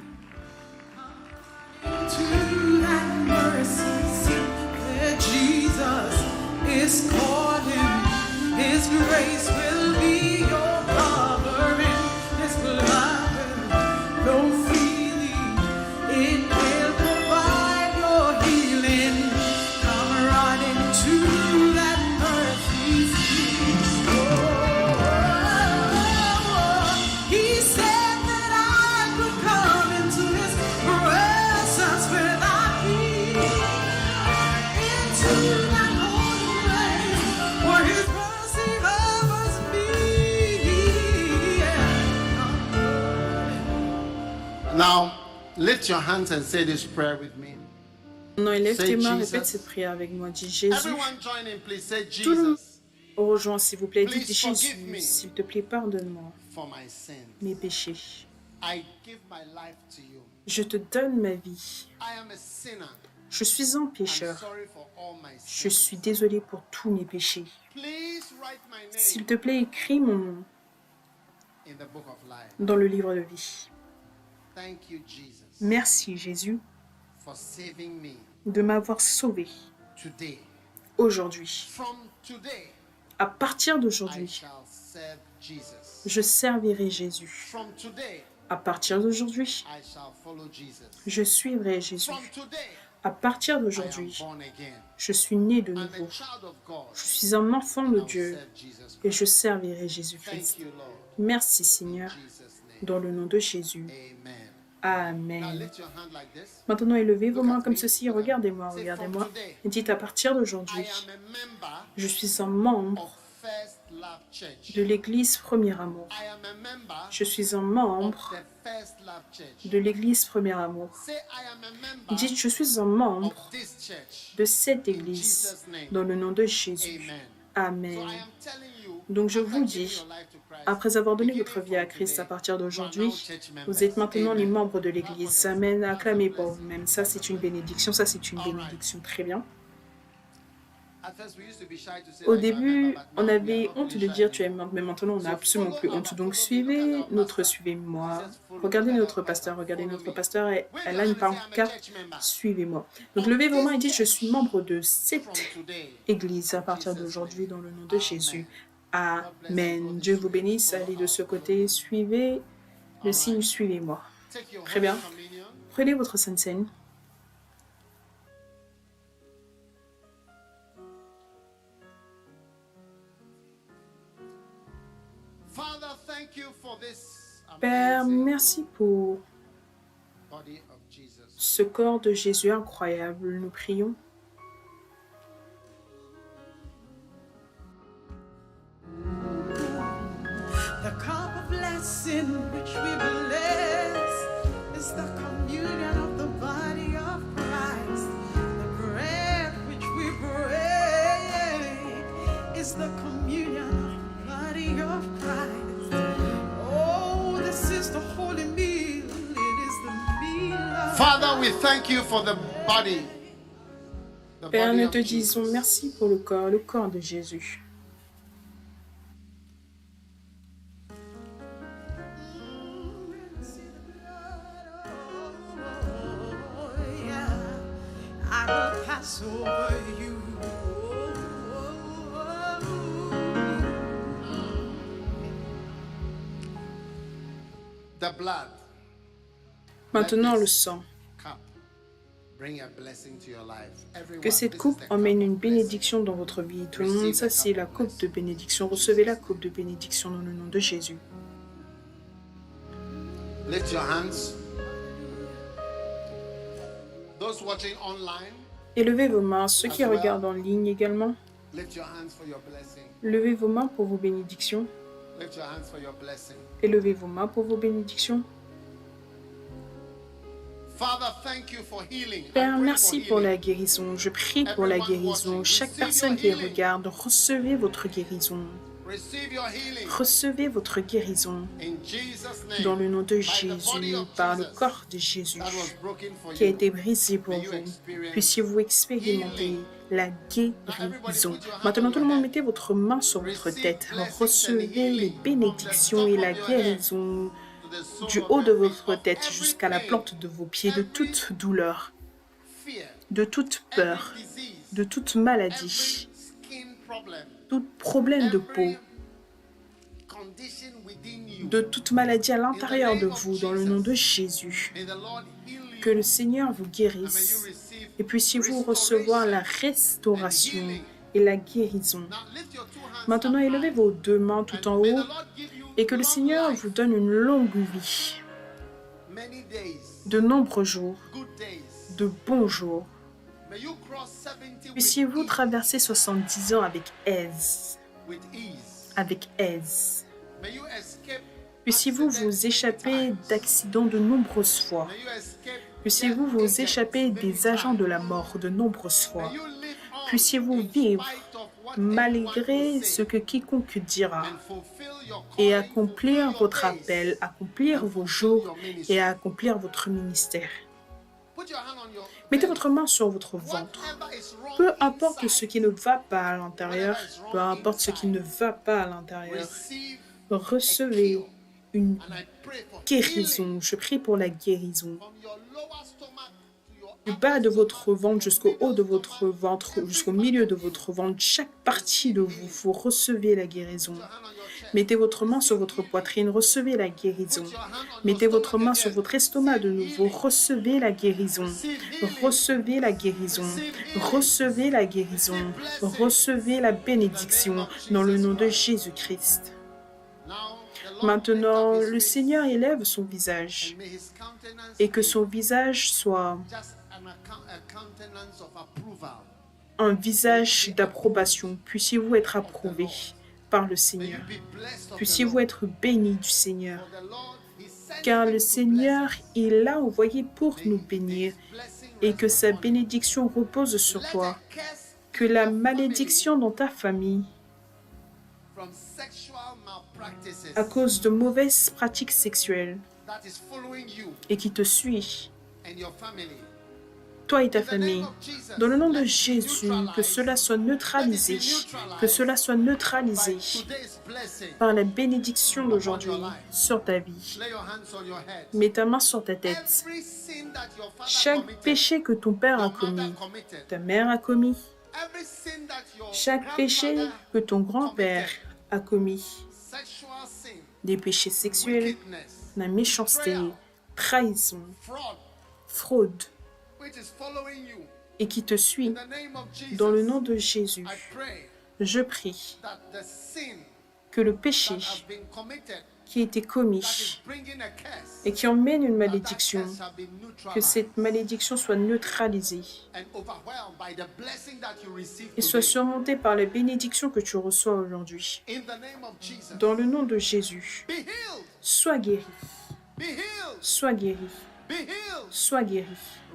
To that mercy seat where Jesus is calling. His grace will be your covering. His blood will no feeling. It will provide your healing. Come running to that mercy seat. He said that I could come into His presence without fear, into that holy place where His mercy covers me. Now, lift your hands and say this prayer with me. Non, élève Say tes mains, Jesus. répète cette prière avec moi. Dis Jésus. Everyone join in, please. Say Tout le monde Jesus au rejoint, s'il vous plaît. Dites Please forgive Jésus, me. s'il te plaît, pardonne-moi for my sins. mes péchés. I give my life to you. Je te donne ma vie. I am a sinner. Je suis un I'm pécheur. sorry for all my Je sins. suis désolé pour tous mes péchés. Please write my S'il name te plaît, écris mon nom in the book of life. dans le livre de vie. Thank you, Jesus, Merci Jésus for saving me de m'avoir sauvé today. aujourd'hui. From today, À partir I d'aujourd'hui, shall serve Jesus. je servirai Jésus. From today, À partir d'aujourd'hui, I shall follow Jesus. je suivrai Jésus. From today, À partir I am d'aujourd'hui, born again. je suis né de I'm nouveau. a child of God. Je suis un enfant de I'll Dieu serve Jesus et Christ. je servirai Jésus-Christ. Thank you, Lord. Merci Seigneur, In Jesus' name. dans le nom de Jésus. Amen. Now Amen. lift your hand like this. Maintenant, élevez vos Look mains at comme me. ceci. Look at me. Regardez-moi, Say, regardez-moi. from today, Et dites à partir I d'aujourd'hui, am a member je suis un membre of First Love Church. de l'Église Premier Amour. I am a member Je suis un of membre the First Love Church. de l'Église Premier Amour. Say, I am a member Dites, je suis un membre of this church. de cette In Église Jesus' name. dans le nom de Jésus. Amen. So Amen. I am telling you, Donc je after vous giving dis, your life to Christ, après avoir donné beginning votre vie à from Christ à today, partir you are now d'aujourd'hui, church members. vous êtes maintenant les Amen. membres de l'Église. Amen. Acclamez pour vous-même. Ça, c'est une bénédiction. Ça, c'est une bénédiction. Très bien. At first, we used to be shy to say Au that you are a début, member, but on now we avait are not honte really de shy dire tu es anymore. membre, mais maintenant on n'a absolument plus honte. Donc suivez suivez-moi. Regardez notre pasteur, elle a une pancarte, suivez-moi. Donc levez vos mains et dites je suis membre de cette From today, église à partir d'aujourd'hui dans le nom de Jésus. Amen. Dieu vous bénisse. Allez de ce côté, suivez le signe, suivez-moi. take your Très bien. Holy Communion. Prenez votre Sainte Seine. Father, thank you for this Père, amazing merci pour body of Jesus. ce corps de Jésus incroyable. Nous prions. The cup of blessing which we bless is the communion of the body of Christ. The bread which we break is the communion of the body of Christ. Oh, this is the holy we thank you for the body. The Père, body nous of te Jesus. disons merci pour le corps de Jésus. I will pass over you. The blood Maintenant, le sang. cup bring a blessing to your life. Everyone, Que cette this is coupe the emmène cup une of blessing. bénédiction dans votre vie. Tout le monde, ça c'est la coupe de bénédiction. Recevez la coupe de bénédiction dans le nom de Jésus. Lift your hands. Those watching online, Élevez vos mains. Ceux qui regardent en ligne également, lift your hands for your blessing. levez vos mains pour vos bénédictions. Lift your hands for your blessing. Élevez vos mains pour vos bénédictions. Father, thank you for healing. Père, I pray merci for pour la healing. guérison. Je prie pour la guérison. Chaque personne qui regarde, recevez votre guérison. Receive your healing Recevez votre guérison in Jesus' name. dans le nom de By the body Jésus, of par le Jesus corps de Jésus that was broken for qui a you. été brisé pour May you vous. experience Puissiez-vous expérimenter la guérison. Maintenant, tout le monde, mettez votre main sur votre tête. Alors, recevez les bénédictions et la guérison to the soul du of haut de your feet, votre of tête every jusqu'à la pain, plante de vos pieds, de toute douleur, fear, de toute peur, every disease, de toute every maladie, skin problem, tout problème de peau, every condition within you. de toute maladie à l'intérieur de vous, dans le nom de Jésus. May the Lord heal you Que le Seigneur vous and may guérisse you receive et puissiez-vous restoration. recevoir la restauration et la guérison. Now lift your two hands Maintenant, up élevez high, vos deux mains tout en and may haut the Lord give you et que le long Seigneur life, vous donne une longue vie, many days, de nombreux jours, good days. de bons jours. May you cross 70 Puissiez-vous with traverser 70 ans avec aise, with ease. avec aise. May you escape Puissiez-vous accidents vous échapper many times. d'accidents de nombreuses fois. May you escape Puissiez-vous death vous agents échapper many des agents times. de la mort de nombreuses fois. May you live on Puissiez-vous in vivre spite of what malgré anyone will ce say, que quiconque dira and fulfill your et calling, accomplir fulfill votre your days, appel, accomplir and vos fulfill jours your ministry. et accomplir votre ministère. Put your hand on your Mettez belly. votre main sur votre ventre. Whatever is wrong Peu importe inside, ce qui ne va pas à l'intérieur, peu importe ce qui ne va pas à l'intérieur, receive recevez une and I pray for healing guérison. Je prie pour la guérison. from your lower stomach to your Du upper bas de votre stomach, ventre jusqu'au from haut de middle votre stomach, ventre, every jusqu'au part milieu of de you. votre ventre, chaque partie de vous, vous recevez la guérison. Put your hand on your chest. Mettez votre main sur votre poitrine, recevez la guérison. Put your hand on your Mettez votre stomach main sur again. votre estomac de Receive nouveau, healing. recevez la guérison. Receive healing. Recevez la guérison. Recevez la guérison. Recevez la bénédiction dans le nom de Jésus-Christ. Now, the Lord Maintenant, lift up his le face, Seigneur élève son visage and may his countenance et que be son visage soit just a countenance of approval. un visage d'approbation. Puissiez-vous être approuvé par le May Seigneur. you be blessed of the Puissiez-vous Lord. être béni du Seigneur. For the Lord, he sent Car him le to Seigneur, bless us. il l'a envoyé pour nous May bénir his blessing et rest que sa upon you. bénédiction repose sur Let toi. a curse Que in la your malédiction dans ta famille, family from sexual malpractices à cause de mauvaises pratiques sexuelles that is following you et qui te suit, and your family. toi et ta In the name famille, of Jesus, dans le nom let de it be Jésus, que neutralized cela soit neutralisé, que cela soit neutralisé by today's blessing. par la bénédiction d'aujourd'hui sur ta vie. Lay your hands on your head. Mets ta main sur ta tête. Every sin that your father Chaque committed, péché que ton père a your mother commis, committed, ta mère a commis, every sin that your chaque péché grandfather que ton grand-père a commis, sexual sin, des péchés sexuels, wickedness, la méchanceté, trahison, fraud, fraude, which is following you. et qui te suit, In the name of Jesus, dans le nom de Jésus, I pray je prie that the sin que le péché that has been committed, qui a été that is commis bringing a curse, et qui emmène une that malédiction, curse shall be que neutralized cette malédiction soit neutralisée and overwhelmed by the blessing that you receive et soit today. surmontée par la bénédiction que tu reçois aujourd'hui. In the name of Jesus, Dans le nom de Jésus, be healed, sois guéri, be healed, sois guéri, be healed. sois guéri.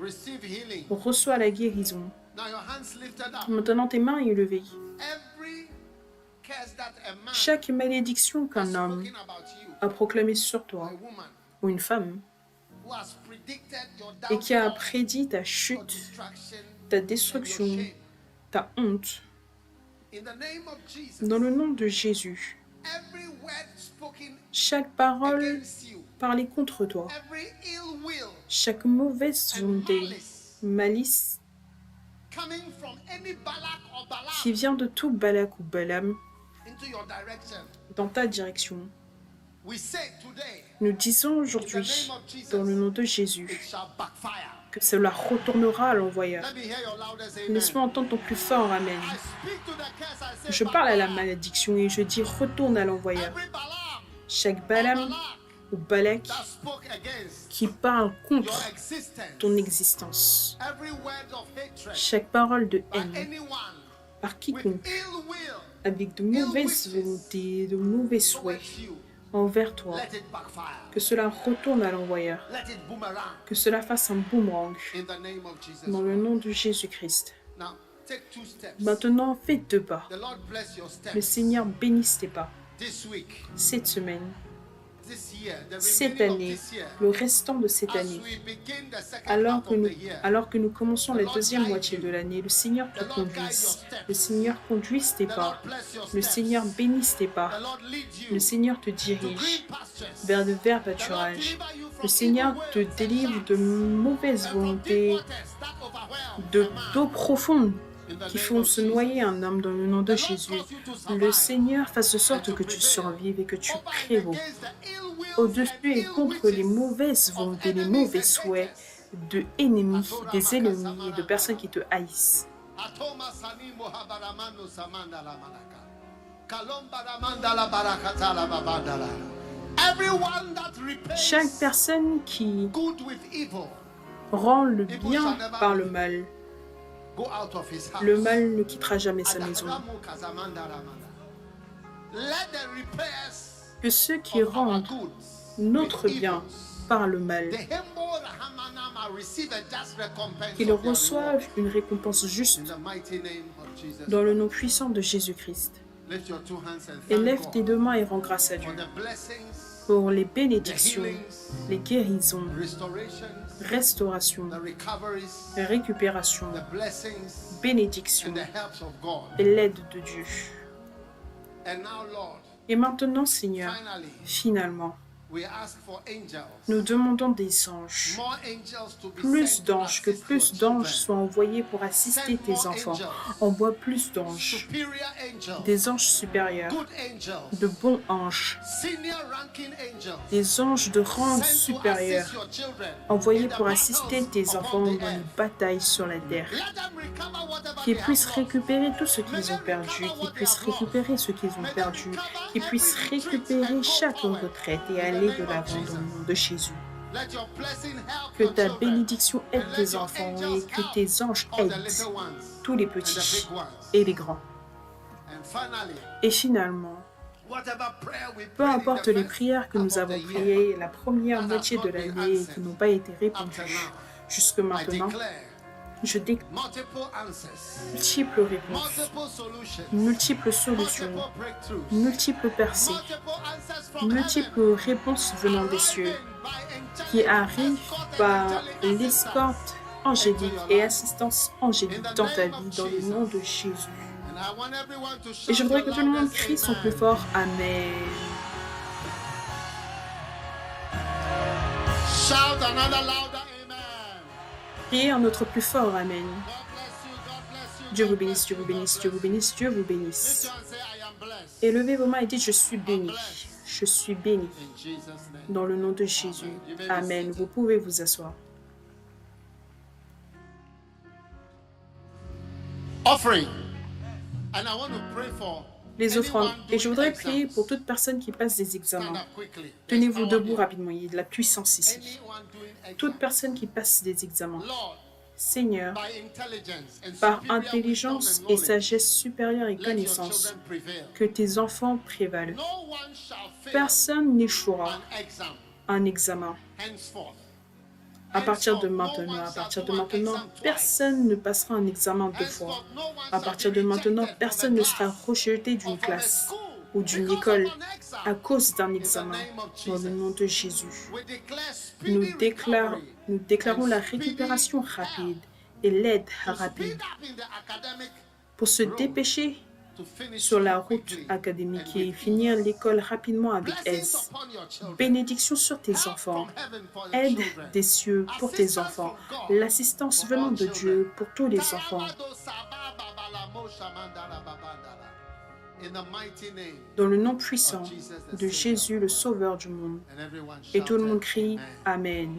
Receive healing. Reçois la guérison. Now your hands lifted up. Maintenant tes mains élevées. Every curse that a man Chaque malédiction has qu'un homme spoken about you, a proclamée sur a toi, woman ou une femme, who who has predicted your et qui a downfall, prédit ta your chute, destruction, ta and your destruction, shame. ta honte. In the name of Jesus, Dans le nom de Jésus, every word spoken chaque parole against you, parlée contre toi, every ill will chaque mauvaise and volonté, malice malice coming from any Balak or qui Balaam vient de tout Balak ou Balaam into your direction, dans ta direction, we say today, nous disons in the aujourd'hui, name of Jesus, dans le nom de it Jésus, shall backfire. que cela retournera à l'envoyeur. Let me hear your loudest amen. Laisse-moi entendre ton plus fort Amen. I speak to the curse, I say Je parle à la backfire. malédiction et je dis retourne à l'envoyeur. Every Balaam Chaque or Balaam Balak ou Balak that spoke against qui parle your contre existence, ton existence, every word of hatred chaque parole de by haine anyone par with quiconque ill will avec de mauvaises volontés, de mauvais souhaits towards you, envers toi, let it backfire. que cela retourne à l'envoyeur, Let it boomerang que cela fasse un boomerang in the name of Jesus. dans le nom de Jésus-Christ. Now, take 2 steps. Maintenant, fais 2 pas. The Lord bless your Le steps. Seigneur bénisse tes pas. This week, Cette semaine, this year, the cette remaining of année, this year, le restant de cette as année, we begin the second alors half que, of nous, the year, alors que nous commençons la deuxième moitié de l'année, le Seigneur te conduise. Le Seigneur conduise tes the Lord pas. bless your Le steps. Seigneur bénisse tes The pas. Lord lead you Le Seigneur te to dirige green pastures. vers de verts The Lord pâturages. deliver you from Le Seigneur evil te words and délivre de sharks, mauvaises and from volontés, deep waters that overwhelm de a man. d'eau profonde In the qui name font of se Jesus. noyer un homme dans le nom de The Lord Jésus. cause you to Le survive Seigneur fasse de and sorte to que tu prevail survives et que tu over and prévaut against the ill wills au-dessus and et ill contre les wishes mauvaises of volontés, les enemies mauvais and souhaits haters. de ennemis, des ennemis et de personnes qui te haïssent. Atoma sani mohabaramano samanda la malaka. Kalomba ramanda la barakata la babandala. Everyone that Chaque repays personne qui good with evil, rend le bien par le mal, go out of his house. le mal ne quittera jamais sa maison. Adaharamu kazamanda ramanda. Let the repairs Que ceux qui of our rendent goods notre with bien evils, par le mal, the hembo rahamanama receive a just recompense qu'ils of their reçoivent reward. une récompense In juste the mighty name of Jesus. dans le nom puissant de Jésus-Christ. Lift your 2 hands and Et thank lève tes God 2 mains et rends grâce à for Dieu the blessings, pour les the bénédictions, healings, les guérisons, restorations, restaurations, the recoveries, récupérations, the blessings, bénédictions and the helps of God. et l'aide de Dieu. And now, Lord, Et maintenant, Seigneur, finally, finalement, we ask for angels. nous demandons des anges. More angels to be Plus sent to d'anges, que assist plus your d'anges children. soient envoyés pour assister tes enfants. Envoie plus d'anges, Superior angels, des anges supérieurs, good angels, de bons anges, senior ranking angels, des anges de rang sent to supérieur, assist your children envoyés in the pour battles assister tes upon enfants the dans les earth. batailles sur la terre. Let them recover whatever Qu'ils they puissent have lost. récupérer tout ce qu'ils ont perdu, qu'ils puissent récupérer ce qu'ils ont perdu, qu'ils puissent récupérer chaque retraite et aller de l'avant dans le nom de Jésus. Let your blessing help Que your ta children bénédiction aide and let tes your enfants angels et que help tes anges all the aident little ones tous les and the petits big ones. et les grands. And finally, Et finalement, whatever prayer we peu prayed in importe the les first prières que half nous of avons the year, priées la première moitié de l'année et qui n'ont pas été répondues jusque I maintenant, declare je déclare multiple answers, multiples réponses, multiple solutions, multiples solutions, multiple breakthroughs, multiples percées, multiple answers from multiples réponses venant des cieux qui arrivent par l'escorte angélique et assistance angélique dans ta vie, dans le nom de Jésus. Et je voudrais que tout le monde crie son plus fort Amen. Shout another louder amen. Criez un autre plus fort Amen. God bless you, God bless you. Dieu vous God bénisse, bless Dieu you, vous God bénisse, bless Dieu vous you. bénisse, Dieu vous Lift bénisse. your hand and say, I am blessed. Et levez vos mains et dites je suis béni. Je suis béni. In Jesus' name. Dans le nom de Jésus. Amen. Vous pouvez vous asseoir. Offering. And I want to pray for Les offrandes. anyone Et je doing voudrais prier exams. pour toute personne qui passe des Stand examens. up quickly. Tenez-vous There's power debout here. rapidement. Il y a de la puissance ici. Anyone doing Toute exams. personne qui passe des examens. Lord, Seigneur, by intelligence and par superior intelligence wisdom and et knowledge, sagesse supérieure et let your connaissance, children prevail. que tes enfants prévalent. No one shall fail Personne n'échouera an exam un examen. henceforth. À partir de Henceforth, no maintenant, one à shall partir de do an maintenant, exam twice. personne ne passera un examen deux fois. Henceforth, no one À shall partir be de maintenant, rejected from personne a ne sera class rejeté or d'une from a classe school ou d'une école à cause d'un examen. Dans le nom de Jésus, nous déclarons la récupération rapide et l'aide rapide pour se dépêcher sur la route académique et finir l'école rapidement avec aise. Bénédiction sur tes enfants. Aide des cieux pour tes enfants. L'assistance venant de Dieu pour tous les enfants. Dans le nom puissant de Jésus, le Sauveur du monde. Et tout le monde crie Amen.